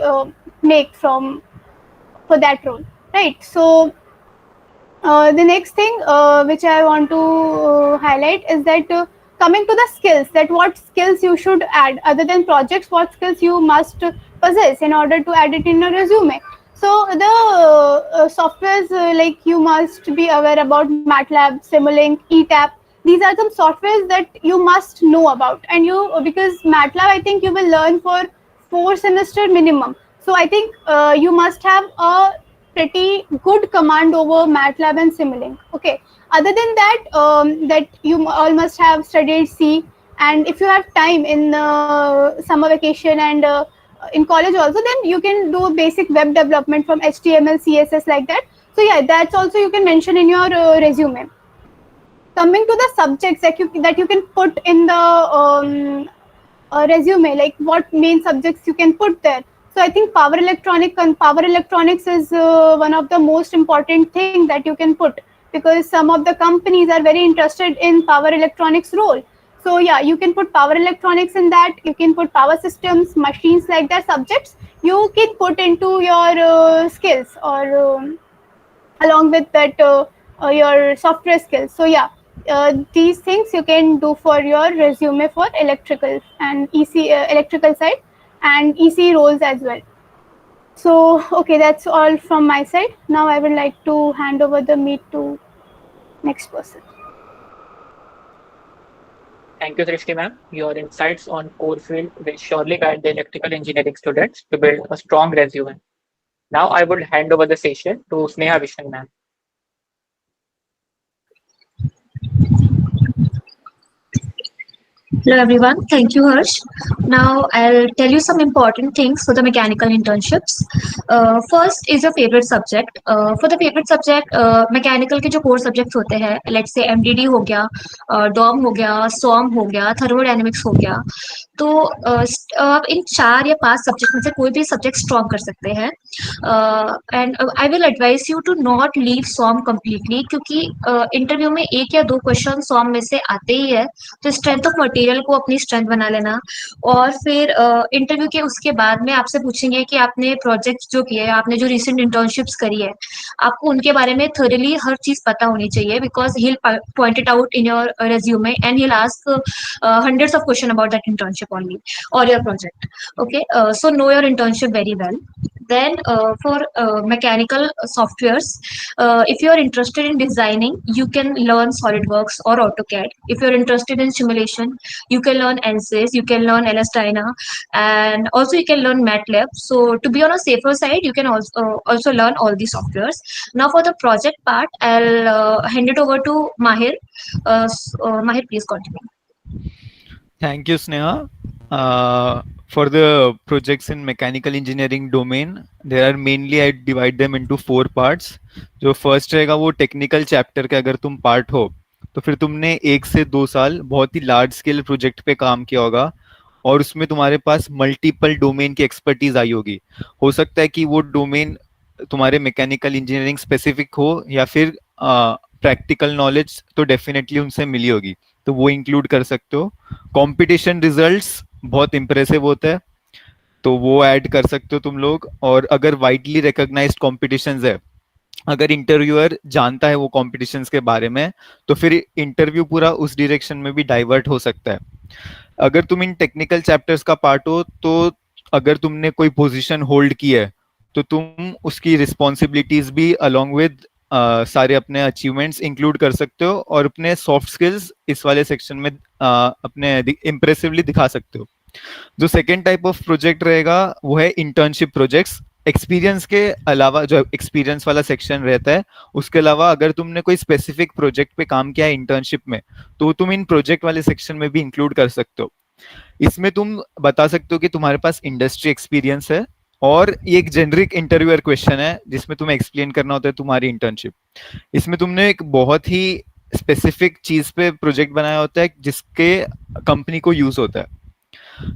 make from for that role, right? So the next thing which I want to highlight is that coming to the skills, that what skills you should add other than projects, what skills you must possess in order to add it in your resume. So the softwares, like you must be aware about MATLAB, Simulink, ETAP. These are some softwares that you must know about, and you, because MATLAB I think you will learn for 4 semester minimum. So I think you must have a pretty good command over MATLAB and Simulink. Okay. Other than that, that you all must have studied C, and if you have time in summer vacation and in college also, then you can do basic web development from HTML, CSS like that. So yeah, that's also you can mention in your resume. Coming to the subjects that you can put in the resume, like what main subjects you can put there. So I think power electronics is one of the most important thing that you can put, because some of the companies are very interested in power electronics role. So yeah, you can put power electronics in that. You can put power systems, machines like that subjects. You can put into your skills, or along with that your software skills. So yeah, these things you can do for your resume for electrical and electrical side and EC roles as well. So okay, that's all from my side. Now I would like to hand over the meet to next person. Thank you, Srishti ma'am. Your insights on core field will surely guide the electrical engineering students to build a strong resume. Now I would hand over the session to Sneha Vishnu ma'am. Hello everyone, thank you Harsh. Now I'll tell you some important things for the mechanical internships. First is your favorite subject. For the favorite subject, mechanical के जो core subjects होते हैं, let's say MDD हो गया, DOM हो गया, SOM हो गया, thermodynamics हो गया, तो आप इन 4 या 5 सब्जेक्ट में से कोई भी सब्जेक्ट स्ट्रॉन्ग कर सकते हैं. And I will advise you to not leave some completely, क्योंकि इंटरव्यू में 1 या 2 क्वेश्चन सॉम में से आते ही है. तो स्ट्रेंथ ऑफ मटेरियल को अपनी स्ट्रेंथ बना लेना, और फिर इंटरव्यू के उसके बाद में आपसे पूछेंगे कि आपने प्रोजेक्ट जो किए, आपने जो रिसेंट इंटर्नशिप्स करी है, आपको उनके बारे में थॉरली हर चीज पता होनी चाहिए, because he point it out in your resume and he ask hundreds of question about that internship only or your project. Okay, so know your internship very well. Then for mechanical softwares, if you are interested in designing, you can learn SolidWorks or AutoCAD. If you're interested in simulation, you can learn NSS, you can learn LS Dyna, and also you can learn MATLAB. So to be on a safer side, you can also learn all these softwares. Now for the project part, I'll hand it over to Mahir. Mahir, please continue. Thank you, Sneha. For the projects in mechanical engineering domain, there are mainly I divide them into 4 parts. जो first रहेगा वो technical chapter के अगर तुम part हो, तो फिर तुमने 1 से 2 साल बहुत ही large scale project पे काम किया होगा, और उसमें तुम्हारे पास मल्टीपल डोमेन की एक्सपर्टीज आई होगी. हो सकता है कि वो डोमेन तुम्हारे मैकेनिकल इंजीनियरिंग स्पेसिफिक हो, या फिर प्रैक्टिकल नॉलेज तो डेफिनेटली उनसे मिली होगी, तो वो इंक्लूड कर सकते हो. कंपटीशन रिजल्ट्स बहुत इंप्रेसिव होता है, तो वो ऐड कर सकते हो तुम लोग. और अगर वाइडली रिकॉग्नाइज्ड कॉम्पिटिशन्स है, अगर इंटरव्यूअर जानता है वो कॉम्पिटिशन्स के बारे में, तो फिर इंटरव्यू पूरा उस डायरेक्शन में भी डाइवर्ट हो सकता है. अगर तुम इन टेक्निकल चैप्टर्स का पार्ट हो, तो अगर तुमने कोई पोजीशन होल्ड की है, तो तुम उसकी रिस्पॉन्सिबिलिटीज भी अलॉन्ग विद सारे अपने अचीवमेंट्स इंक्लूड कर सकते हो, और अपने सॉफ्ट स्किल्स इस वाले सेक्शन में अपने इम्प्रेसिवली दिखा सकते हो. जो सेकेंड टाइप ऑफ प्रोजेक्ट रहेगा वो है इंटर्नशिप प्रोजेक्ट्स. एक्सपीरियंस के अलावा जो एक्सपीरियंस वाला सेक्शन रहता है, उसके अलावा अगर तुमने कोई स्पेसिफिक प्रोजेक्ट पे काम किया है इंटर्नशिप में, तो तुम इन प्रोजेक्ट वाले सेक्शन में भी इंक्लूड कर सकते हो. इसमें तुम बता सकते हो कि तुम्हारे पास इंडस्ट्री एक्सपीरियंस है, और ये एक जेनरिक इंटरव्यूअर क्वेश्चन है जिसमें तुम्हें एक्सप्लेन करना होता है तुम्हारी इंटर्नशिप। इसमें तुमने एक बहुत ही स्पेसिफिक चीज पे प्रोजेक्ट बनाया होता है जिसके कंपनी को यूज होता है।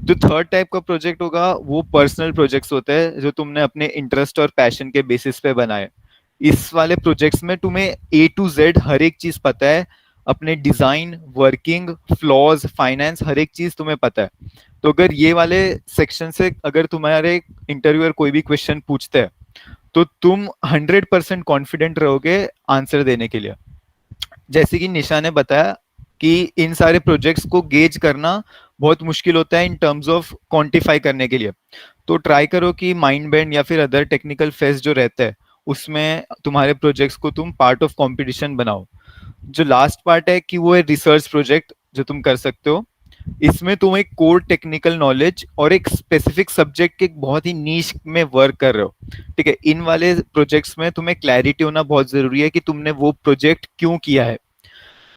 जो थर्ड टाइप का प्रोजेक्ट होगा वो पर्सनल प्रोजेक्ट्स होते हैं जो तुमने अपने इंटरेस्ट और पैशन के बेसिस पे बनाए। इस वाले प्रोजेक्ट्स में तुम्हें A to Z हर एक चीज पता है, अपने डिजाइन, वर्किंग, फ्लॉज, फाइनेंस, हर एक चीज तुम्हें पता है। तो अगर ये वाले सेक्शन से अगर तुम्हारे इंटरव्यूअर कोई भी क्वेश्चन पूछते हैं तो तुम 100% कॉन्फिडेंट रहोगे आंसर देने के लिए। जैसे कि निशा ने बताया कि इन सारे प्रोजेक्ट्स को गेज करना बहुत मुश्किल होता है इन टर्म्स ऑफ क्वांटिफाई करने के लिए। तो ट्राई करो कि माइंड बैंड या फिर अदर टेक्निकल फेस्ट जो रहता है उसमें तुम्हारे प्रोजेक्ट्स को तुम पार्ट ऑफ कंपटीशन बनाओ। जो लास्ट पार्ट है कि वो है रिसर्च प्रोजेक्ट जो तुम कर सकते हो। इसमें तुम एक कोर टेक्निकल नॉलेज और एक स्पेसिफिक सब्जेक्ट के एक बहुत ही नीश में वर्क कर रहे हो। ठीक है, इन वाले प्रोजेक्ट्स में तुम्हें क्लैरिटी होना बहुत जरूरी है कि तुमने वो प्रोजेक्ट क्यों किया है।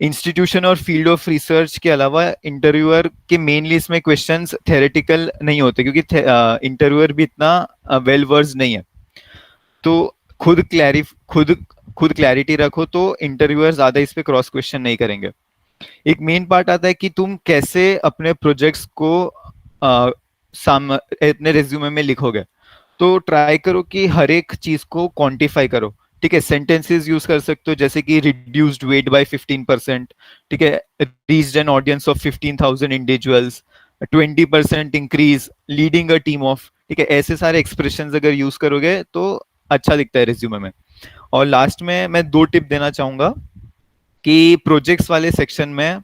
इंस्टीट्यूशन और फील्ड ऑफ रिसर्च के अलावा इंटरव्यूअर के मेनली इसमें क्वेश्चंस थेरेटिकल नहीं होते क्योंकि इंटरव्यूअर भी इतना वेल वर्स नहीं है। तो खुद खुद क्लैरिटी रखो तो इंटरव्यूअर ज्यादा इस पे क्रॉस क्वेश्चन नहीं करेंगे। एक मेन पार्ट आता है कि तुम कैसे अपने प्रोजेक्ट्स को अपने रिज्यूमे में लिखोगे। तो ट्राई करो कि हर एक चीज को क्वांटिफाई करो। ठीक है, सेंटेंसेस यूज कर सकते हो जैसे कि रिड्यूस्ड वेट बाय 15%। ठीक है, reached an audience of 15,000 individuals, 20% increase, leading a team of. ठीक है, ऐसे सारे एक्सप्रेशंस अगर यूज करोगे तो अच्छा दिखता है रिज्यूमे में। और लास्ट में मैं 2 टिप देना चाहूंगा कि प्रोजेक्ट्स वाले सेक्शन में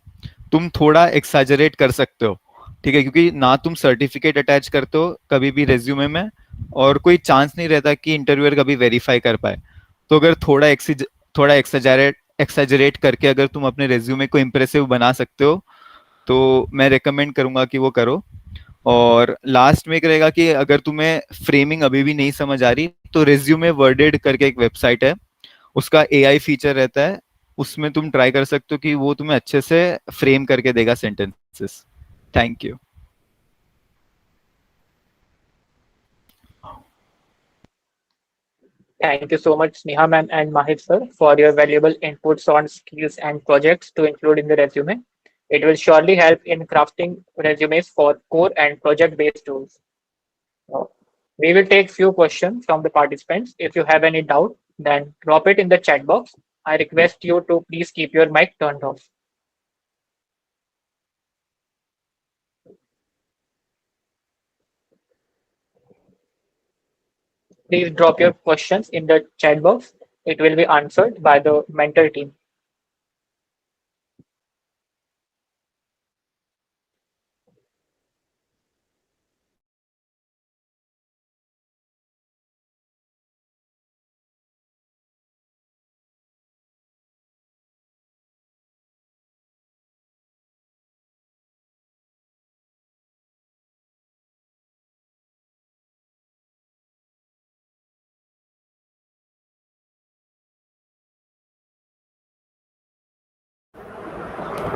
तुम थोड़ा एक्साजरेट कर सकते हो। ठीक है, क्योंकि ना तुम सर्टिफिकेट अटैच करते हो कभी भी रेज्यूमे में और कोई चांस नहीं रहता कि इंटरव्यूअर कभी वेरीफाई कर पाए। तो अगर थोड़ा एक्साजरेट करके अगर तुम अपने रेज्यूमे को इम्प्रेसिव बना सकते हो तो मैं रेकमेंड करूंगा कि वो करो। और लास्ट में एक रहेगा कि अगर तुम्हें फ्रेमिंग अभी भी नहीं समझ आ रही तो रेज्यूमे वर्डेड करके एक वेबसाइट है, उसका AI फीचर रहता है, उसमें तुम ट्राई कर सकते हो कि वो तुम्हें अच्छे से फ्रेम करके देगा sentences. Thank you. Thank you so much, Sneha ma'am and Mahit sir, for your valuable inputs on skills and projects to include in the resume. It will surely help in crafting resumes for core and project-based tools. Uh, We will take few questions from the participants. If you have any doubt, then drop it in the chat box. I request you to please keep your mic turned off. Please drop your questions in the chat box. It will be answered by the mentor team.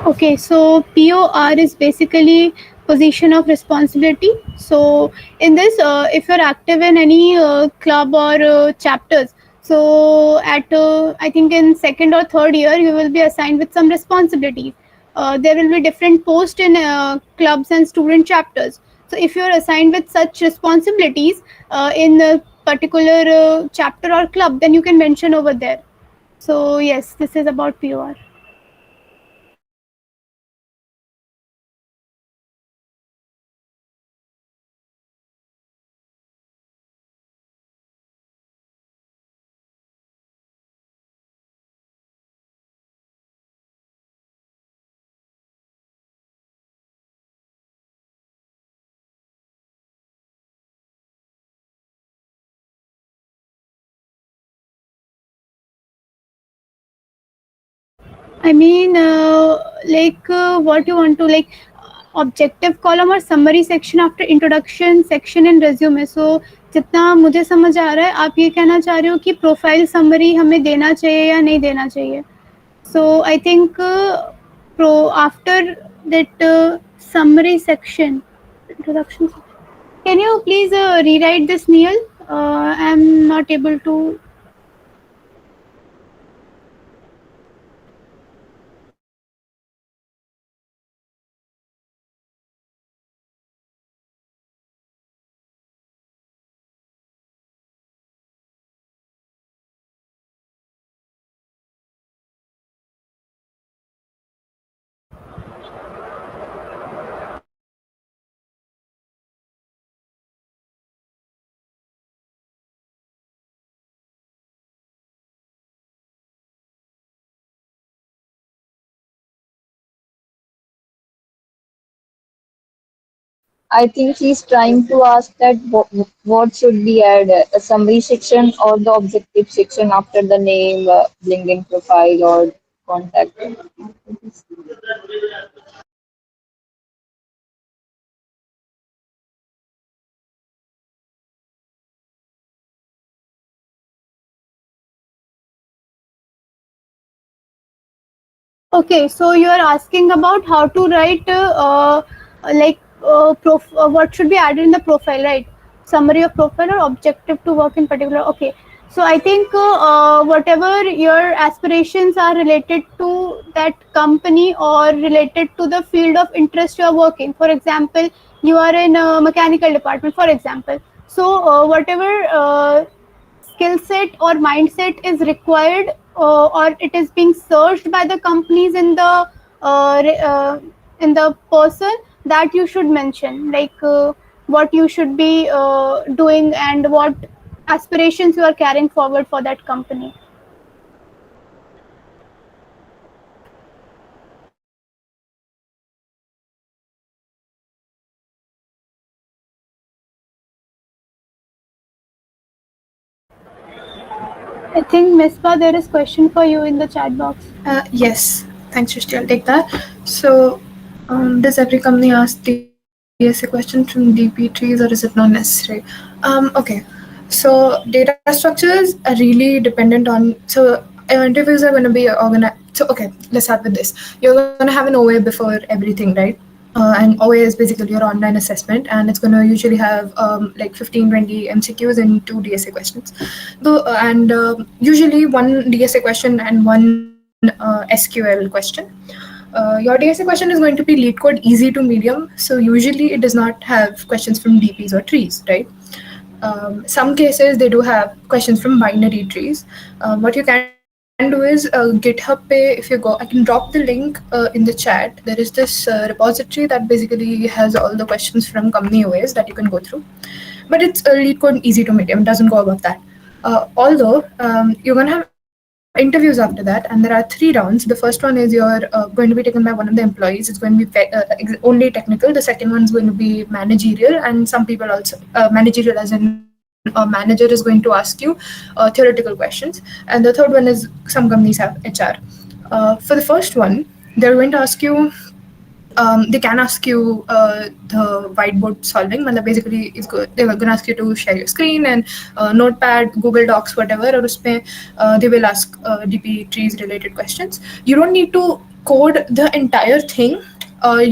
Okay, so POR is basically position of responsibility. So in this, if you're active in any club or chapters, so at I think in second or third year you will be assigned with some responsibilities. There will be different posts in clubs and student chapters. So if you're assigned with such responsibilities in a particular chapter or club, then you can mention over there. So yes, this is about POR. I mean, what you want to like objective column or summary section after introduction section in resume. So जितना मुझे समझ आ रहा है आप ये कहना चाह रहे हो कि प्रोफाइल समरी हमें देना चाहिए या नहीं देना चाहिए. So I think after that summary section, introduction. Can you please rewrite this, Neil? I'm not able to. I think he's trying to ask that what should be added, a summary section or the objective section after the name, LinkedIn profile or contact. Okay, so you are asking about how to write what should be added in the profile, right? Summary of profile or objective to work in particular. Okay, so I think whatever your aspirations are related to that company or related to the field of interest you are working. For example, you are in a mechanical department, for example. So whatever skill set or mindset is required or it is being searched by the companies in the person, that you should mention, like what you should be doing and what aspirations you are carrying forward for that company. I think Misbah, there is question for you in the chat box. Yes, thanks, Srishti. I'll take that. So, does every company ask DSA question from DP trees or is it not necessary? Okay. So, data structures are really dependent on. So, interviews are going to be organized. So, okay, let's start with this. You're going to have an OA before everything, right? And OA is basically your online assessment, and it's going to usually have like 15-20 MCQs and 2 DSA questions. And usually one DSA question and one SQL question. Your DSA question is going to be lead code easy to medium, so usually it does not have questions from DPs or trees, right? Some cases they do have questions from binary trees. What you can do is GitHub pay. If you go, I can drop the link in the chat. There is this repository that basically has all the questions from company OAs that you can go through. But it's a lead code easy to medium. It doesn't go above that. Although you're gonna have interviews after that, and there are 3 rounds. The first one is you're going to be taken by one of the employees. It's going to be only technical. The second one's going to be managerial, and some people also managerial, as in a manager is going to ask you theoretical questions. And the third one is some companies have HR. For the first one, they're going to ask you they can ask you the whiteboard solving. मतलब basically it's good. They're gonna ask you to share your screen and notepad, Google Docs, whatever. और उसमें they will ask DP trees related questions. You don't need to code the entire thing.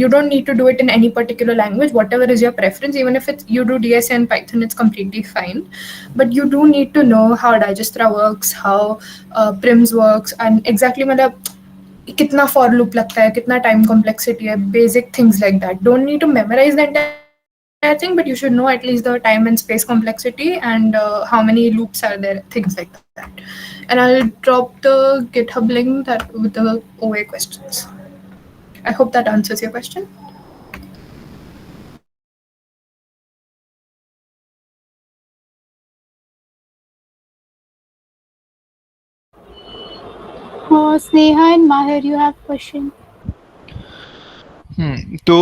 You don't need to do it in any particular language, whatever is your preference. Even if it's you do DSA and Python, it's completely fine. But you do need to know how Digestra works, how Prims works, and exactly मतलब कितना for loop लगता है, कितना time complexity है, basic things like that. Don't need to memorise the entire thing, but you should know at least the time and space complexity and how many loops are there, things like that. And I'll drop the GitHub link that with the OA questions. I hope that answers your question. Sneha and Maher, you have question. तो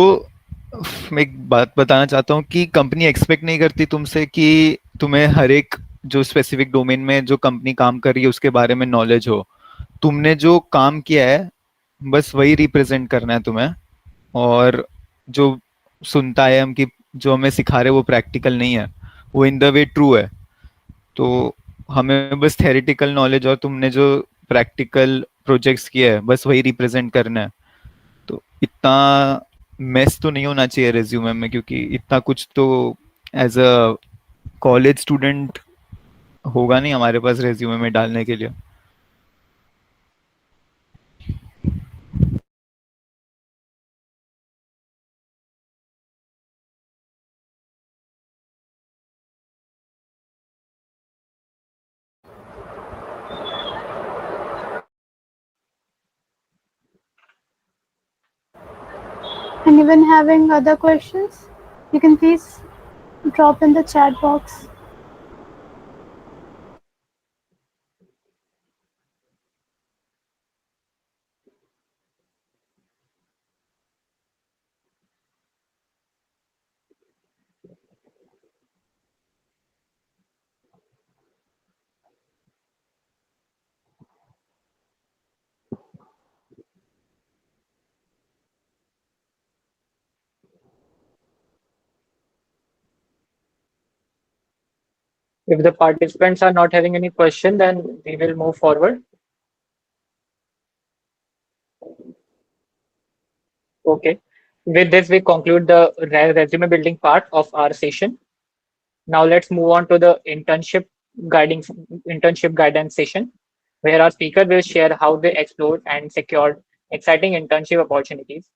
मैं एक बात बताना चाहता हूँ कि company expect नहीं करती तुमसे कि तुम्हें हर एक जो स्पेसिफिक डोमेन में जो कंपनी काम कर रही है उसके बारे में नॉलेज हो. तुमने जो काम किया है बस वही रिप्रेजेंट करना है तुम्हें. और जो सुनता है हम कि जो हमें सिखा रहे वो प्रैक्टिकल नहीं है, वो इन द वे ट्रू है. तो हमें बस थेरेटिकल नॉलेज और तुमने जो प्रैक्टिकल प्रोजेक्ट्स किए हैं बस वही रिप्रेजेंट करना है. तो इतना मेस तो नहीं होना चाहिए रेज्यूमे में, क्योंकि इतना कुछ तो एज अ कॉलेज स्टूडेंट होगा नहीं हमारे पास रेज्यूमे में डालने के लिए. Anyone having other questions? You can please drop in the chat box. If the participants are not having any question, then we will move forward. Okay. With this, we conclude the resume building part of our session. Now let's move on to the internship guidance session, where our speaker will share how they explored and secured exciting internship opportunities.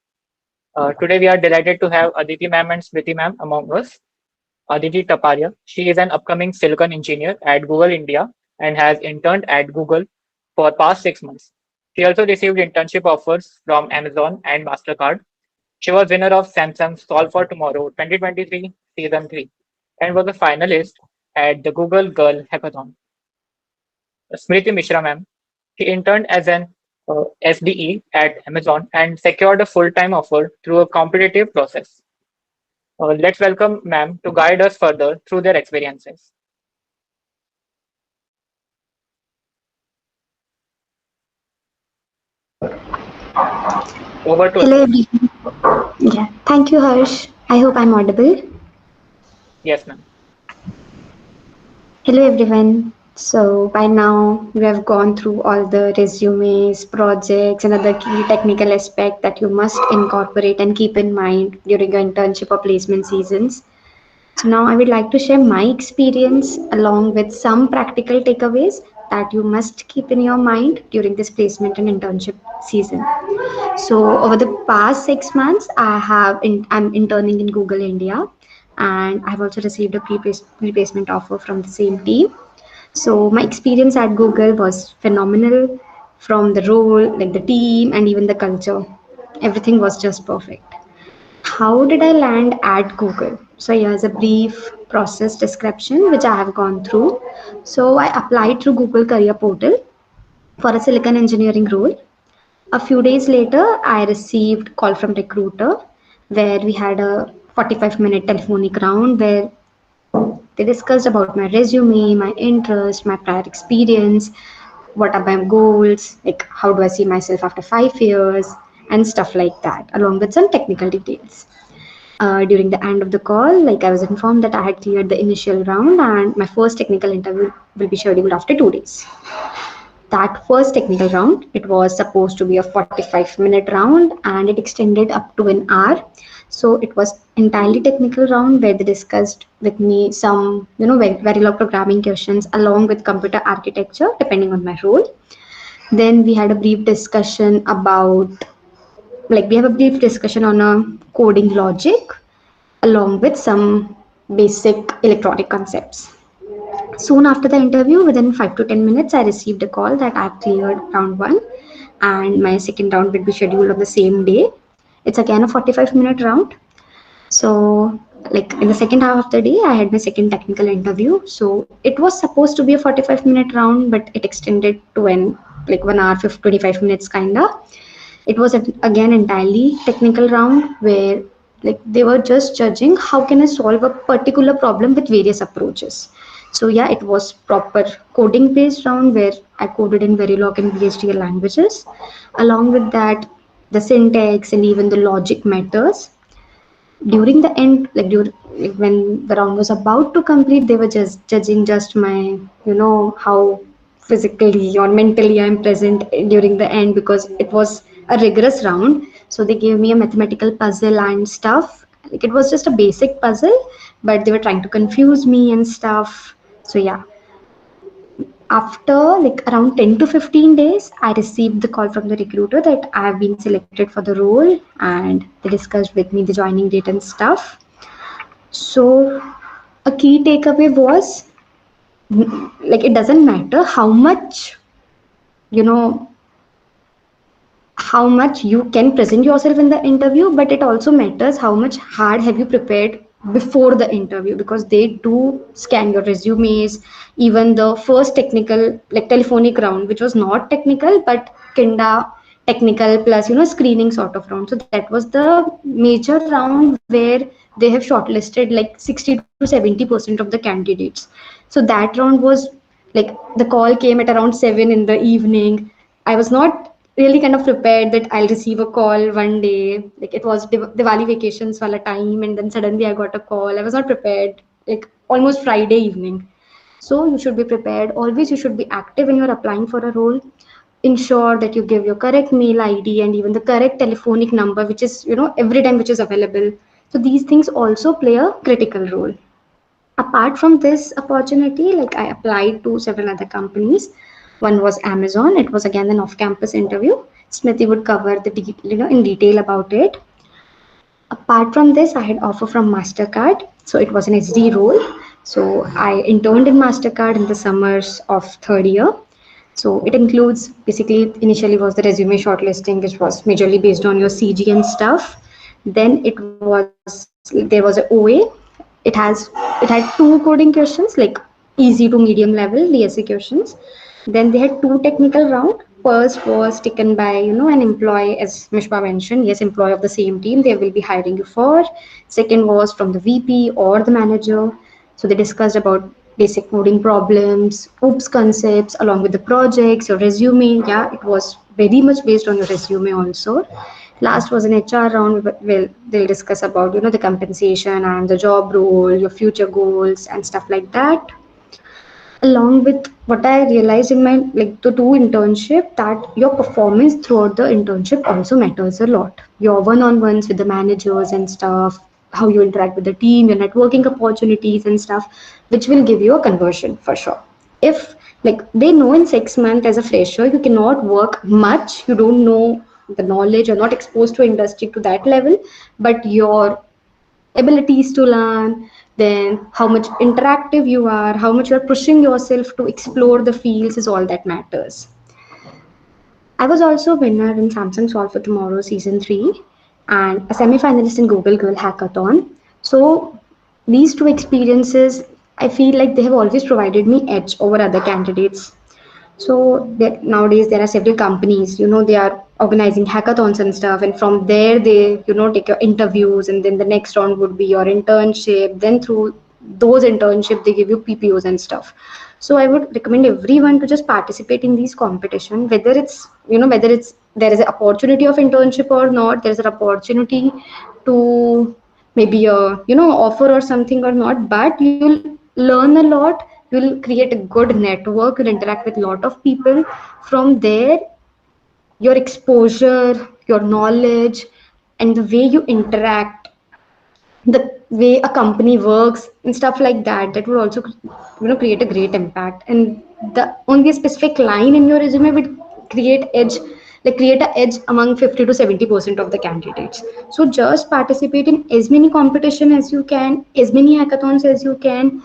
Today, we are delighted to have Aditi ma'am and Smriti ma'am among us. Aditi Taparia, she is an upcoming silicon engineer at Google India and has interned at Google for past 6 months. She also received internship offers from Amazon and MasterCard. She was winner of Samsung's Solve for Tomorrow 2023 Season 3 and was a finalist at the Google Girl Hackathon. Smriti Mishra ma'am, she interned as an SDE at Amazon and secured a full-time offer through a competitive process. Let's welcome ma'am to guide us further through their experiences. Over to Hello us. everyone. Yeah, thank you, Harsh. I hope I'm audible. Yes, ma'am. Hello everyone. So by now we have gone through all the resumes, projects, and other key technical aspects that you must incorporate and keep in mind during your internship or placement seasons. So now I would like to share my experience along with some practical takeaways that you must keep in your mind during this placement and internship season. So over the past 6 months, I'm interning in Google India, and I've also received a pre-placement offer from the same team. So my experience at Google was phenomenal, from the role, like the team, and even the culture. Everything was just perfect. How did I land at Google? So here's a brief process description which I have gone through. So I applied through Google Career Portal for a silicon engineering role. A few days later, I received call from recruiter where we had a 45-minute telephonic round where they discussed about my resume, my interest, my prior experience, what are my goals, like how do I see myself after 5 years, and stuff like that, along with some technical details. During the end of the call, like I was informed that I had cleared the initial round and my first technical interview will be scheduled after 2 days. That first technical round, it was supposed to be a 45-minute round and it extended up to an hour. So it was entirely technical round where they discussed with me some, Verilog programming questions along with computer architecture, depending on my role. Then we had a brief discussion about, like we have a brief discussion on a coding logic along with some basic electronic concepts. Soon after the interview, within 5 to 10 minutes, I received a call that I've cleared round one and my second round will be scheduled on the same day. It's again a 45-minute round. So, like in the second half of the day, I had my second technical interview. So, it was supposed to be a 45-minute round, but it extended to an like 1 hour, 25 minutes kinda. It was again entirely technical round where like they were just judging how can I solve a particular problem with various approaches. So yeah, it was proper coding based round where I coded in Verilog and VHDL languages. Along with that, the syntax and even the logic matters. During the end, like when the round was about to complete, they were just judging just my, how physically or mentally I'm present during the end because it was a rigorous round. So they gave me a mathematical puzzle and stuff. Like it was just a basic puzzle but they were trying to confuse me and stuff. So yeah, after like around 10 to 15 days, I received the call from the recruiter that I have been selected for the role, and they discussed with me the joining date and stuff. So a key takeaway was, like, it doesn't matter how much, you know, how much you can present yourself in the interview, but it also matters how much hard have you prepared before the interview, because they do scan your resumes. Even the first technical, like telephonic round, which was not technical but kinda technical plus screening sort of round, so that was the major round where they have shortlisted like 60 to 70% of the candidates. So that round was like, the call came at around 7 in the evening. I was not really kind of prepared that I'll receive a call one day. Like, it was Diwali vacations wala time, and then suddenly I got a call. I was not prepared. Like, almost Friday evening. So you should be prepared. Always you should be active when you're applying for a role. Ensure that you give your correct mail ID and even the correct telephonic number, which is every time which is available. So these things also play a critical role. Apart from this opportunity, like, I applied to several other companies. One was Amazon. It was again an off-campus interview. Smithy would cover in detail about it. Apart from this, I had offer from Mastercard. So it was an SD role. So I interned in Mastercard in the summers of third year. So it includes, basically, initially was the resume shortlisting, which was majorly based on your CG and stuff. Then there was a OA. It had two coding questions, like easy to medium level DSA questions. Then they had two technical round. First was taken by an employee, as Mishpa mentioned. Yes, employee of the same team they will be hiring you for. Second was from the VP or the manager. So they discussed about basic coding problems, OOPS concepts, along with the projects, your resume. Yeah, it was very much based on your resume also. Last was an HR round. Well, they'll discuss about the compensation and the job role, your future goals, and stuff like that. Along with what I realized in my like the two internship, that your performance throughout the internship also matters a lot. Your one-on-ones with the managers and stuff, how you interact with the team, your networking opportunities and stuff, which will give you a conversion for sure. If, like, they know in 6 months as a fresher you cannot work much, you don't know the knowledge, you're not exposed to industry to that level, but your abilities to learn, then how much interactive you are, how much you're pushing yourself to explore the fields is all that matters. I was also a winner in Samsung Solve for Tomorrow Season 3 and a semi-finalist in Google Girl Hackathon. So these two experiences, I feel like they have always provided me edge over other candidates. So nowadays there are several companies, they are organizing hackathons and stuff, and from there they, take your interviews, and then the next round would be your internship. Then through those internship, they give you PPOs and stuff. So I would recommend everyone to just participate in these competition, whether it's there is an opportunity of internship or not, there is an opportunity to maybe a offer or something or not, but you'll learn a lot, you'll create a good network, you'll interact with a lot of people. From there, your exposure, your knowledge, and the way you interact, the way a company works and stuff like that, that would also create a great impact. And the only specific line in your resume would create an edge among 50 to 70% of the candidates. So just participate in as many competition as you can, as many hackathons as you can.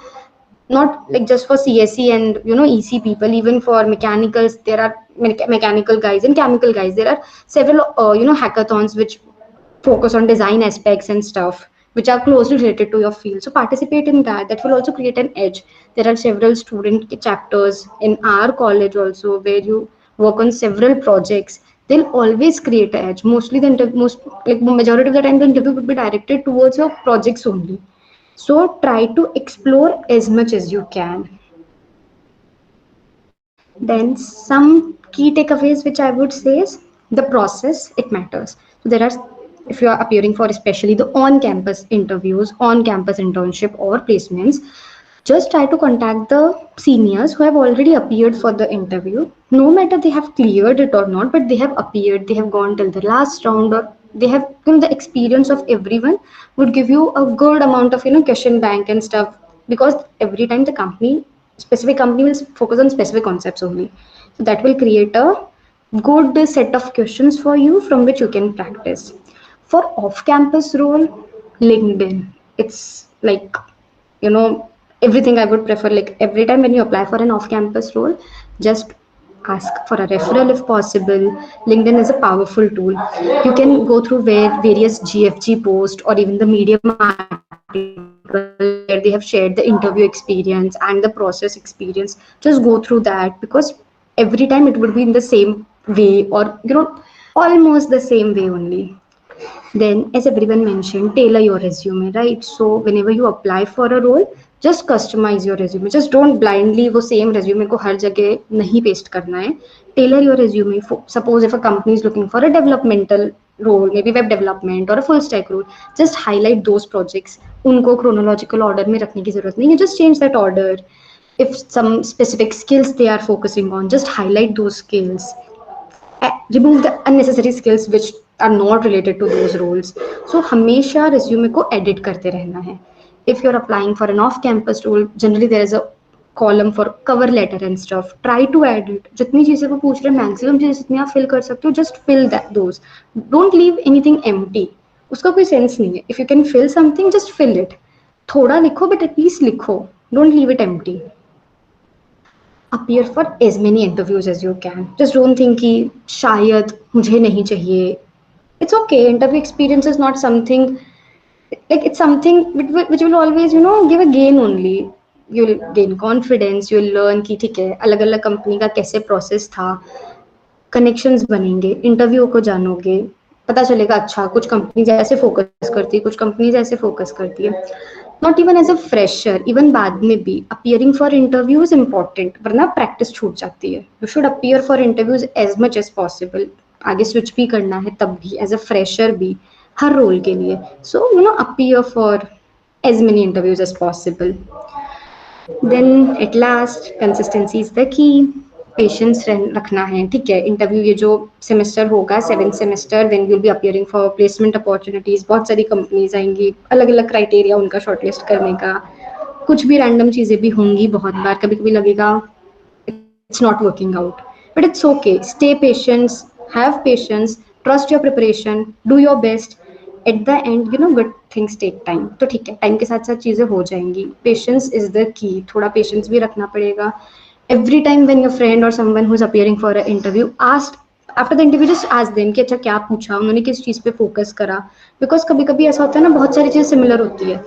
Not like just for CSE and EC people, even for mechanicals there are mechanical guys and chemical guys, there are several hackathons which focus on design aspects and stuff which are closely related to your field. So participate in that. That will also create an edge. There are several student chapters in our college also where you work on several projects. They'll always create an edge. Mostly most, like, majority of the time the interview would be directed towards your projects only. So try to explore as much as you can. Then some key takeaways which I would say is the process, it matters. So there are, if you are appearing for especially the on-campus interviews, on-campus internship or placements, just try to contact the seniors who have already appeared for the interview. No matter they have cleared it or not, but they have appeared, they have gone till the last round or they have, the experience of everyone would give you a good amount of question bank and stuff, because every time the specific company will focus on specific concepts only. So that will create a good set of questions for you from which you can practice. For off campus role, LinkedIn, it's like, you know everything I would prefer. Like, every time when you apply for an off campus role, just ask for a referral if possible. LinkedIn is a powerful tool. You can go through where various GFG posts or even the Medium article where they have shared the interview experience and the process experience. Just go through that, because every time it would be in the same way, or almost the same way only. Then, as everyone mentioned, tailor your resume, right? So whenever you apply for a role, just customize your resume. Just don't blindly वो same resume को हर जगह नहीं paste करना है. Tailor your resume. Suppose if a company is looking for a developmental role, maybe web development or a full stack role, just highlight those projects. उनको chronological order में रखने की जरूरत नहीं है. Just change that order. If some specific skills they are focusing on, just highlight those skills. Remove the unnecessary skills which are not related to those roles. So हमेशा resume को edit करते रहना है. If you're applying for an off-campus role, generally there is a column for cover letter and stuff. Try to add it. जितनी चीजें वो पूछ रहे हैं, maximum चीजें जितनी आप fill कर सकते हो, just fill those. Don't leave anything empty. उसका कोई sense नहीं है. If you can fill something, just fill it. थोड़ा लिखो, but at least लिखो. Don't leave it empty. Appear for as many interviews as you can. Just don't think कि शायद मुझे नहीं चाहिए. It's okay. Interview experience is not something, like, it's something which will always give a gain only. You'll gain confidence. You'll learn कि ठीक है, अलग अलग कंपनी का कैसे प्रोसेस था. कनेक्शंस बनेंगे, इंटरव्यू को जानोगे, पता चलेगा अच्छा कुछ कंपनीज ऐसे फोकस करती है, कुछ कंपनीज ऐसे फोकस करती है. Not even as a fresher, even बाद में भी अपियरिंग फॉर इंटरव्यूज इंपॉर्टेंट, वरना प्रैक्टिस छूट जाती है. You should appear for interviews as much as possible. आगे स्विच भी करना है तब भी, एज अ फ्रेशर भी, हर रोल के लिए. So appear for as many interviews as possible. Then at last, consistency is the key. Patience रखना है. ठीक है, इंटरव्यू ये जो सेमेस्टर होगा, 7th semester, when will be appearing for placement opportunities, बहुत सारी कंपनीज आएंगी, अलग अलग क्राइटेरिया उनका शॉर्टलिस्ट करने का. कुछ भी रैंडम चीज़ें भी होंगी, बहुत बार कभी कभी लगेगा it's not working out, but it's okay. Stay patient, have patience, trust your preparation, do your best. At the end, good things take time. तो ठीक है, टाइम के साथ साथ चीज़ें हो जाएंगी. Patience is the key. थोड़ा पेशेंस भी रखना पड़ेगा. Every time when your friend or someone who's appearing for an interview, ask after the interview, just ask them कि अच्छा क्या पूछा उन्होंने, किस चीज़ पे फोकस करा. बिकॉज कभी कभी ऐसा होता है ना, बहुत सारी चीज़ सिमिलर होती है.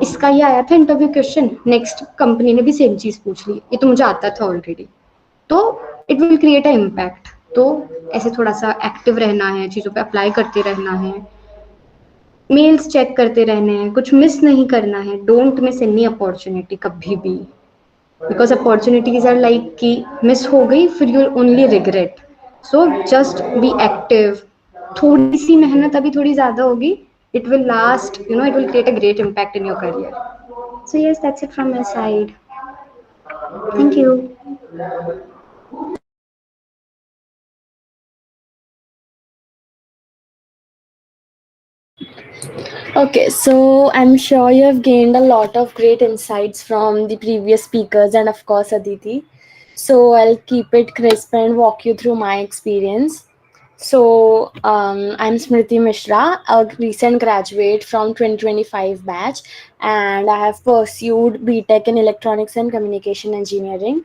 इसका ये आया था इंटरव्यू क्वेश्चन, नेक्स्ट कंपनी ने भी सेम चीज़ पूछ ली, ये तो मुझे आता था ऑलरेडी. तो it will create a impact. तो ऐसे थोड़ा सा एक्टिव रहना है, चीज़ों पे अप्लाई करते रहना है, मेल्स चेक करते रहने हैं, कुछ मिस नहीं करना है. डोंट मिस एनी अपॉर्चुनिटी कभी भी, बिकॉज अपॉर्चुनिटीज आर लाइक कि मिस हो गई फिर you only regret. So just be active. थोड़ी सी मेहनत अभी थोड़ी ज़्यादा होगी, it will last, it will create a great impact in your career. So yes, that's it from my side. Thank you. Okay, so I'm sure you have gained a lot of great insights from the previous speakers and, of course, Aditi. So I'll keep it crisp and walk you through my experience. So I'm Smriti Mishra, a recent graduate from 2025 batch, and I have pursued BTech in Electronics and Communication Engineering.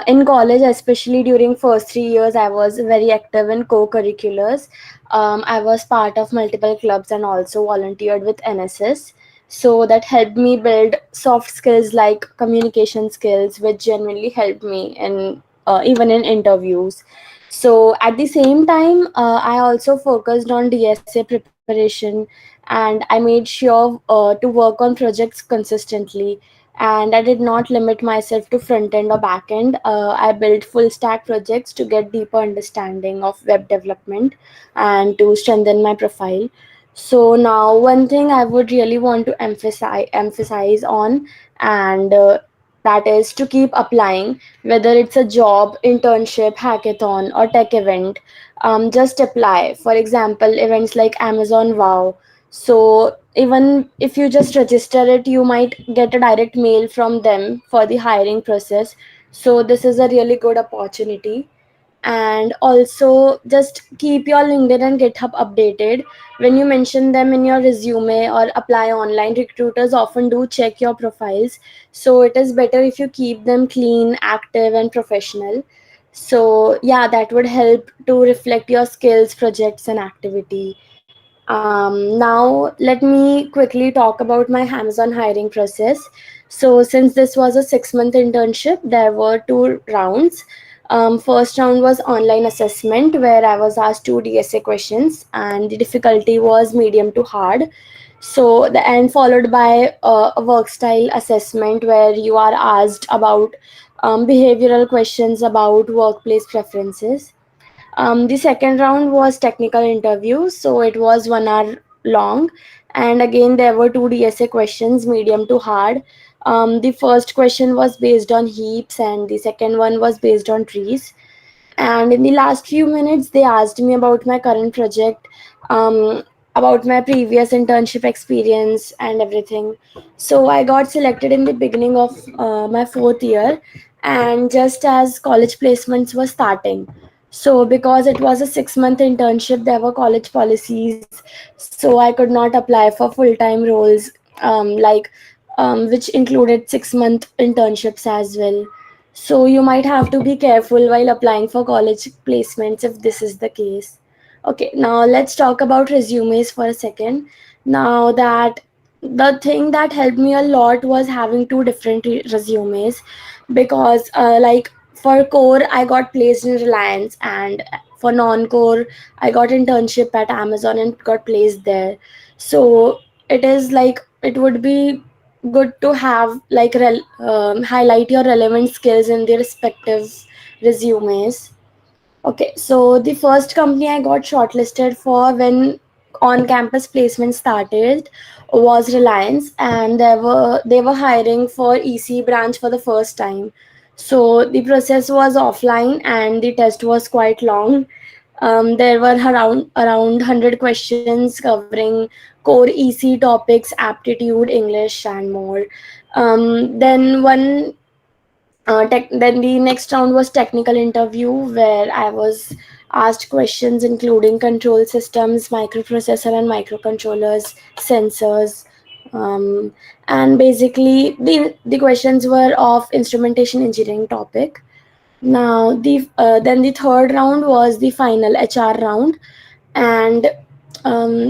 In college, especially during first 3 years, I was very active in co-curriculars. I was part of multiple clubs and also volunteered with NSS. So that helped me build soft skills like communication skills, which genuinely helped me in even in interviews. So at the same time, I also focused on DSA preparation, and I made sure to work on projects consistently. And I did not limit myself to front end or back end. I built full stack projects to get deeper understanding of web development and to strengthen my profile. So now one thing I would really want to emphasize on, and that is to keep applying, whether it's a job, internship, hackathon, or tech event. Just apply. For example, events like Amazon Wow. So even if you just register it, you might get a direct mail from them for the hiring process. So this is a really good opportunity. And also just keep your LinkedIn and GitHub updated. When you mention them in your resume or apply online, recruiters often do check your profiles, so it is better if you keep them clean, active, and professional. So yeah, that would help to reflect your skills, projects, and activity. Now, let me quickly talk about my Amazon hiring process. So, since this was a 6 month internship, there were two rounds. First round was online assessment, where I was asked two DSA questions, and the difficulty was medium to hard. So, the end followed by a work style assessment, where you are asked about behavioral questions about workplace preferences. The second round was technical interview, so it was 1 hour long, and again there were two DSA questions, medium to hard. The first question was based on heaps, and the second one was based on trees. And in the last few minutes, they asked me about my current project, um, about my previous internship experience, and everything. So I got selected in the beginning of my fourth year, and just as college placements were starting. So because it was a 6 month internship, there were college policies, so I could not apply for full time roles, like which included 6 month internships as well. So you might have to be careful while applying for college placements if this is the case. Okay, now let's talk about resumes for a second. Now that the thing that helped me a lot was having two different resumes, because like for core I got placed in Reliance, and for non-core I got internship at Amazon and got placed there. So it is like it would be good to have like highlight your relevant skills in the respective resumes. Okay, so the first company I got shortlisted for when on campus placement started was Reliance, and they were hiring for EC branch for the first time. So the process was offline and the test was quite long. There were around 100 questions covering core EC topics, aptitude, English, and more. Then the next round was technical interview, where I was asked questions including control systems, microprocessor and microcontrollers, sensors, and basically the questions were of instrumentation engineering topic. Now then the third round was the final HR round, and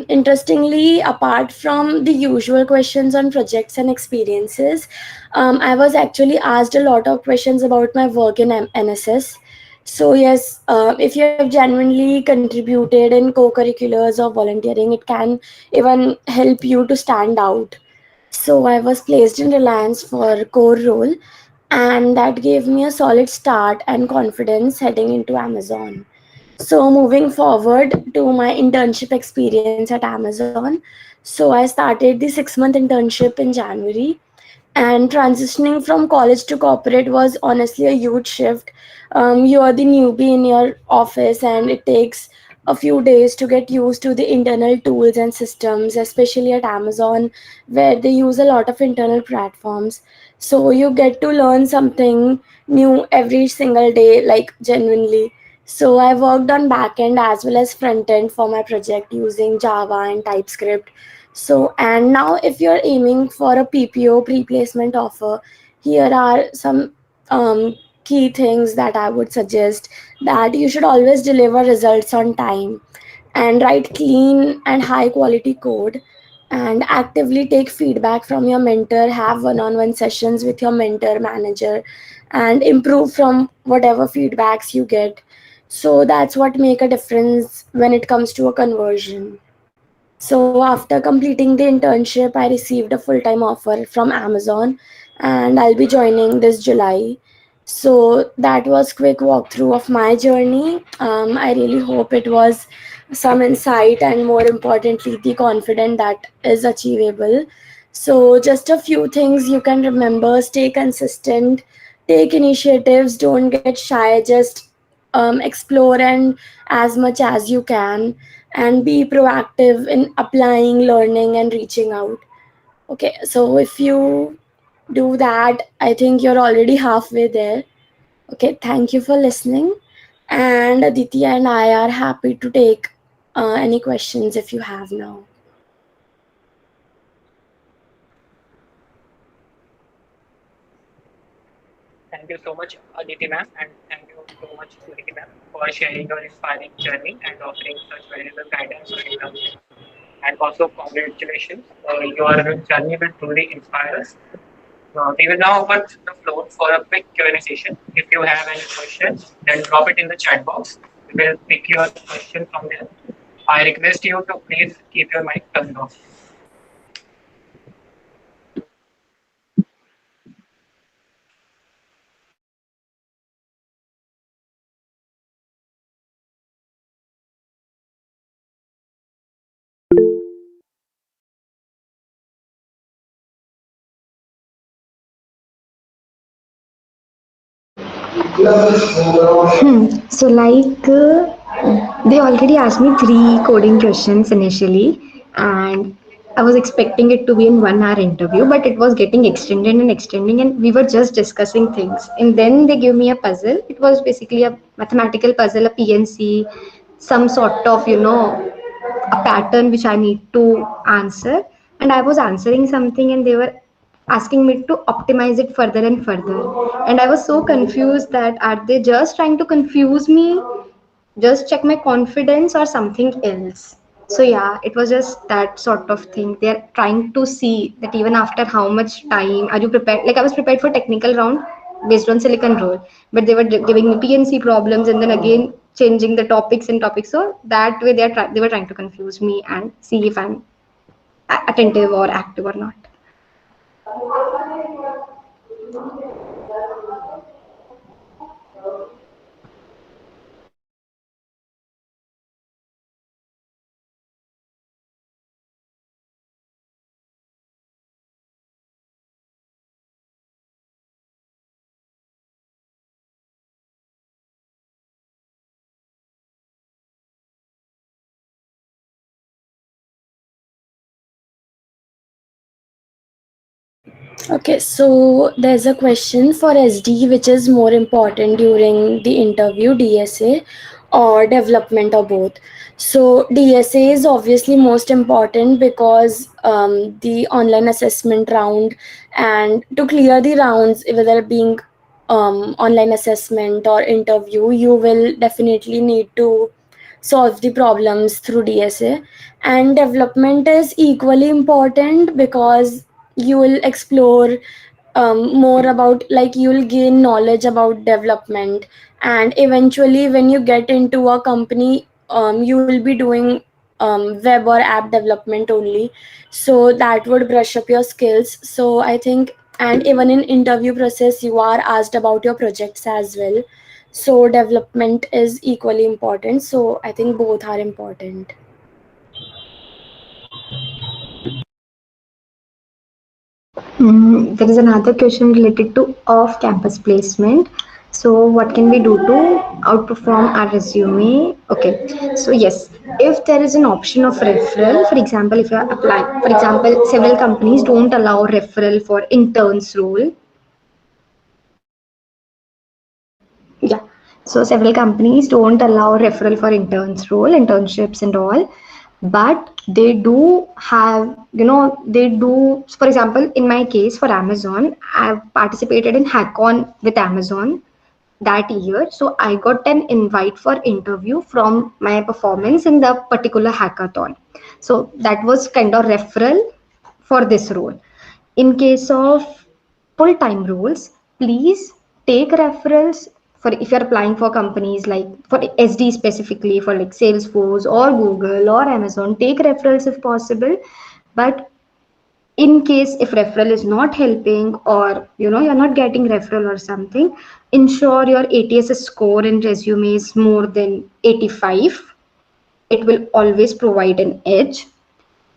interestingly, apart from the usual questions on projects and experiences, I was actually asked a lot of questions about my work in NSS. So yes, if you have genuinely contributed in co-curriculars or volunteering, it can even help you to stand out. So I was placed in Reliance for core role, and that gave me a solid start and confidence heading into Amazon. So moving forward to my internship experience at Amazon. So I started the 6 month internship in January, and transitioning from college to corporate was honestly a huge shift. You are the newbie in your office, and it takes a few days to get used to the internal tools and systems, especially at Amazon, where they use a lot of internal platforms. So you get to learn something new every single day, like genuinely. So I worked on backend as well as front end for my project using Java and TypeScript. So, and now if you're aiming for a PPO, pre-placement offer, here are some key things that I would suggest: that you should always deliver results on time, and write clean and high quality code, and actively take feedback from your mentor, have one-on-one sessions with your mentor manager, and improve from whatever feedbacks you get. So that's what make a difference when it comes to a conversion. So after completing the internship, I received a full-time offer from Amazon, and I'll be joining this July. So that was quick walkthrough of my journey. I really hope it was some insight, and more importantly, the confidence that is achievable. So, just a few things you can remember: stay consistent, take initiatives, don't get shy, just explore and as much as you can, and be proactive in applying, learning, and reaching out. Okay, so if you do that, I think you're already halfway there. Okay, thank you for listening. And Aditi and I are happy to take any questions if you have now. Thank you so much, Aditi ma'am, and thank you so much, Suriti ma'am, for sharing your inspiring journey and offering such valuable guidance on internship. And also, congratulations, your journey will truly inspire us. We will now open the floor for a quick Q&A session. If you have any questions, then drop it in the chat box. We will pick your question from there. I request you to please keep your mic turned off. So, they already asked me three coding questions initially, and I was expecting it to be in 1 hour interview, but it was getting extended and extending, and we were just discussing things. And then they gave me a puzzle. It was basically a mathematical puzzle, a PNC, some sort of, a pattern which I need to answer. And I was answering something, and they were asking me to optimize it further and further. And I was so confused that are they just trying to confuse me, just check my confidence, or something else? So yeah, it was just that sort of thing. They're trying to see that even after how much time are you prepared. Like I was prepared for technical round based on silicon roll, but they were giving me PNC problems and then again changing the topics and topics. So that way they were trying to confuse me and see if I'm attentive or active or not. Okay, so there's a question for SD, which is more important during the interview, DSA or development or both. So DSA is obviously most important because the online assessment round, and to clear the rounds, whether being online assessment or interview, you will definitely need to solve the problems through DSA. And development is equally important because you will explore more about, like, you will gain knowledge about development, and eventually when you get into a company, you will be doing web or app development only, so that would brush up your skills. So I think, and even in interview process you are asked about your projects as well, so development is equally important, so I think both are important. There is another question related to off-campus placement. So, what can we do to outperform our resume? Okay, so yes, if there is an option of referral, for example, if you are applying, for example, several companies don't allow referral for interns role. Yeah. So several companies don't allow referral for interns role, internships and all, but they do have, they do, for example, in my case for Amazon, I've participated in Hackathon with Amazon that year. So I got an invite for interview from my performance in the particular hackathon. So that was kind of referral for this role. In case of full-time roles, please take referrals for if you're applying for companies like for SD specifically for like Salesforce or Google or Amazon, take referrals if possible. But in case if referral is not helping or you're not getting referral or something, ensure your ATS score in resume is more than 85. It will always provide an edge.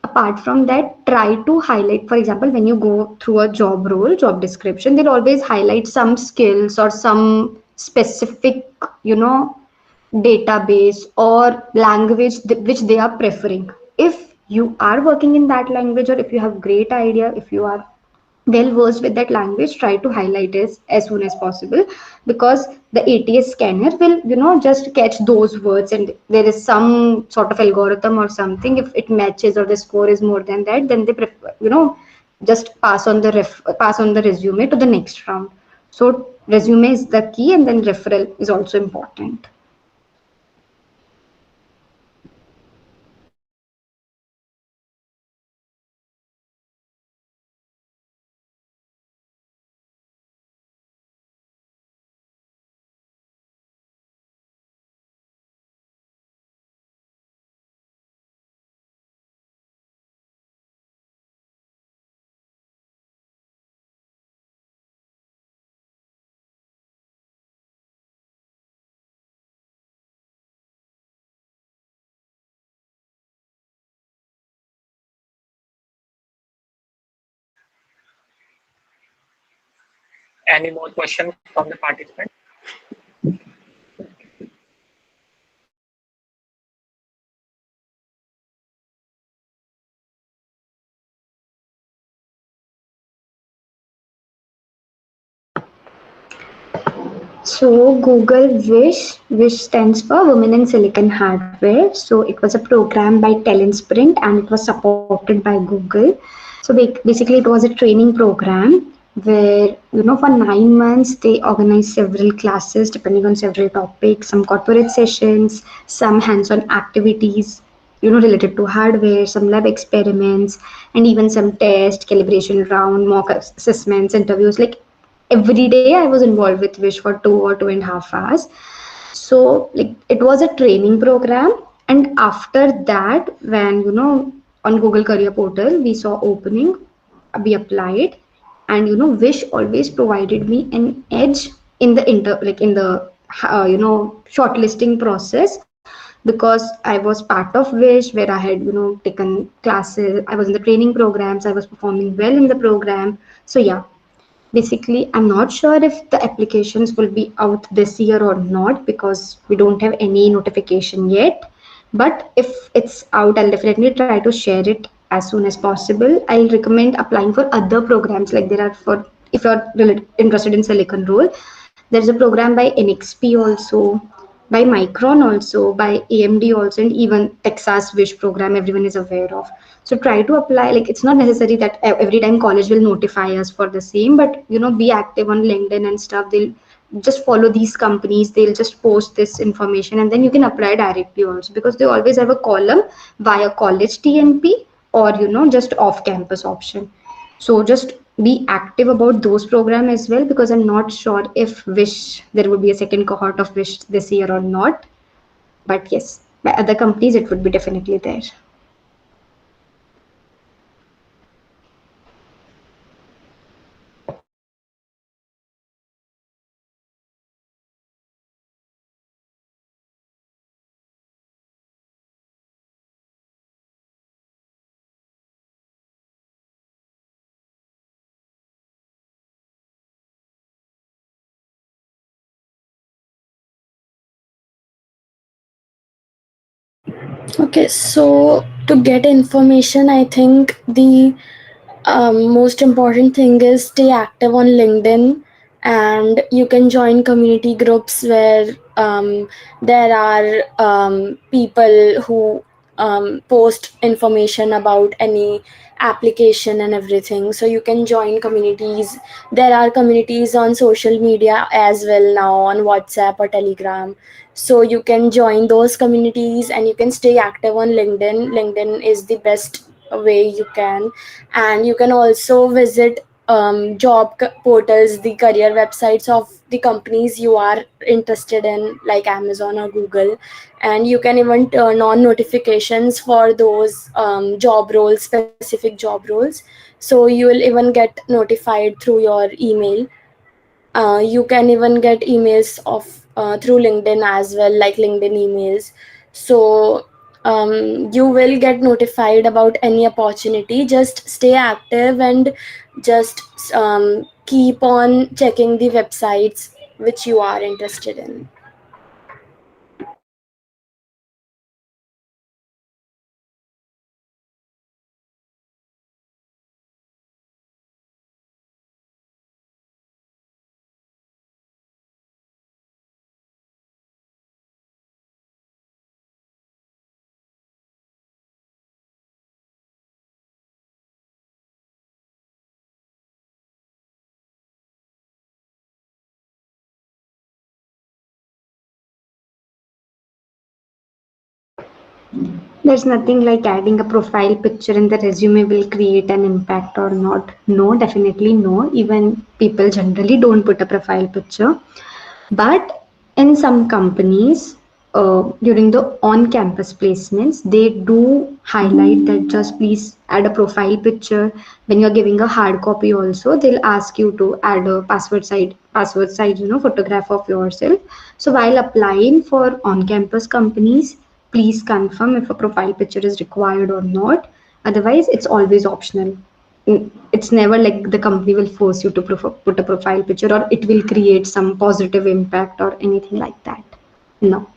apart from that, try to highlight, for example, when you go through a job role, job description, they'll always highlight some skills or some specific, you know, database or language which they are preferring. If you are working in that language, or if you have great idea, if you are well versed with that language, try to highlight it as soon as possible, because the ATS scanner will, just catch those words, and there is some sort of algorithm or something. If it matches or the score is more than that, then they prefer, just pass on the resume to the next round. So resume is the key, and then referral is also important. Any more questions from the participant? So Google Wish stands for Women in Silicon Hardware. So it was a program by Talent Sprint, and it was supported by Google. So basically it was a training program where, for 9 months they organized several classes depending on several topics, some corporate sessions, some hands-on activities, related to hardware, some lab experiments, and even some test, calibration round, mock assessments, interviews. Like every day I was involved with Wish for 2 or 2.5 hours. So like it was a training program. And after that, when, on Google Career Portal we saw opening, we applied. And Wish always provided me an edge in the in the shortlisting process, because I was part of Wish, where I had, taken classes, I was in the training programs, I was performing well in the program. So yeah, basically, I'm not sure if the applications will be out this year or not, because we don't have any notification yet. But if it's out, I'll definitely try to share it as soon as possible. I'll recommend applying for other programs, like there are for, if you're interested in Silicon Role, there's a program by NXP also, by Micron also, by AMD also, and even Texas Wish program everyone is aware of. So try to apply. Like it's not necessary that every time college will notify us for the same, but be active on LinkedIn and stuff. They'll just follow these companies. They'll just post this information, and then you can apply directly also, because they always have a column via college TNP, or just off campus option. So just be active about those programs as well, because I'm not sure if Wish there would be a second cohort of Wish this year or not. But yes, by other companies it would be definitely there. Okay, so to get information, I think the most important thing is stay active on LinkedIn, and you can join community groups where there are people who post information about any application and everything. So you can join communities. There are communities on social media as well now, on WhatsApp or Telegram. So you can join those communities, and you can stay active on LinkedIn is the best way you can. And you can also visit portals, the career websites of the companies you are interested in, like Amazon or Google. And you can even turn on notifications for those job roles, specific job roles, so you will even get notified through your email. You can even get emails of through LinkedIn as well, like LinkedIn emails. So You will get notified about any opportunity. Just stay active and just keep on checking the websites which you are interested in. There's nothing like adding a profile picture in the resume will create an impact or not. No, definitely no. Even people generally don't put a profile picture. But in some companies, during the on campus placements, they do highlight that just please add a profile picture. When you're giving a hard copy, also, they'll ask you to add a password size, photograph of yourself. So while applying for on campus companies, please confirm if a profile picture is required or not. Otherwise, it's always optional. It's never like the company will force you to put a profile picture or it will create some positive impact or anything like that. No.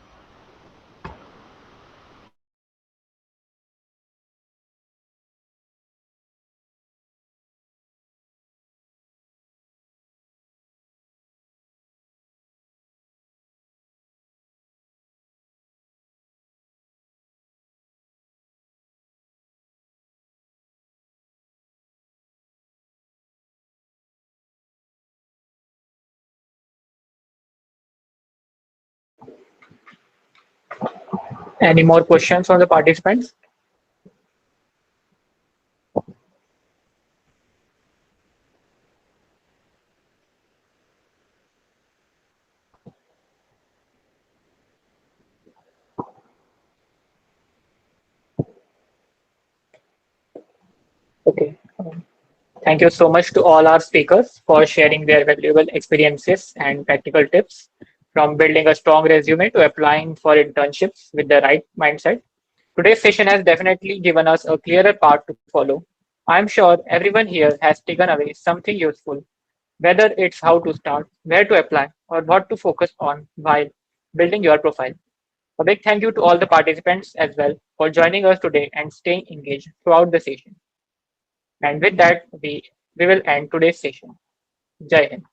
Any more questions from the participants? Okay. Thank you so much to all our speakers for sharing their valuable experiences and practical tips from building a strong resume to applying for internships with the right mindset. Today's session has definitely given us a clearer path to follow. I'm sure everyone here has taken away something useful, whether it's how to start, where to apply, or what to focus on while building your profile. A big thank you to all the participants as well for joining us today and staying engaged throughout the session. And with that, we will end today's session. Jai Hind.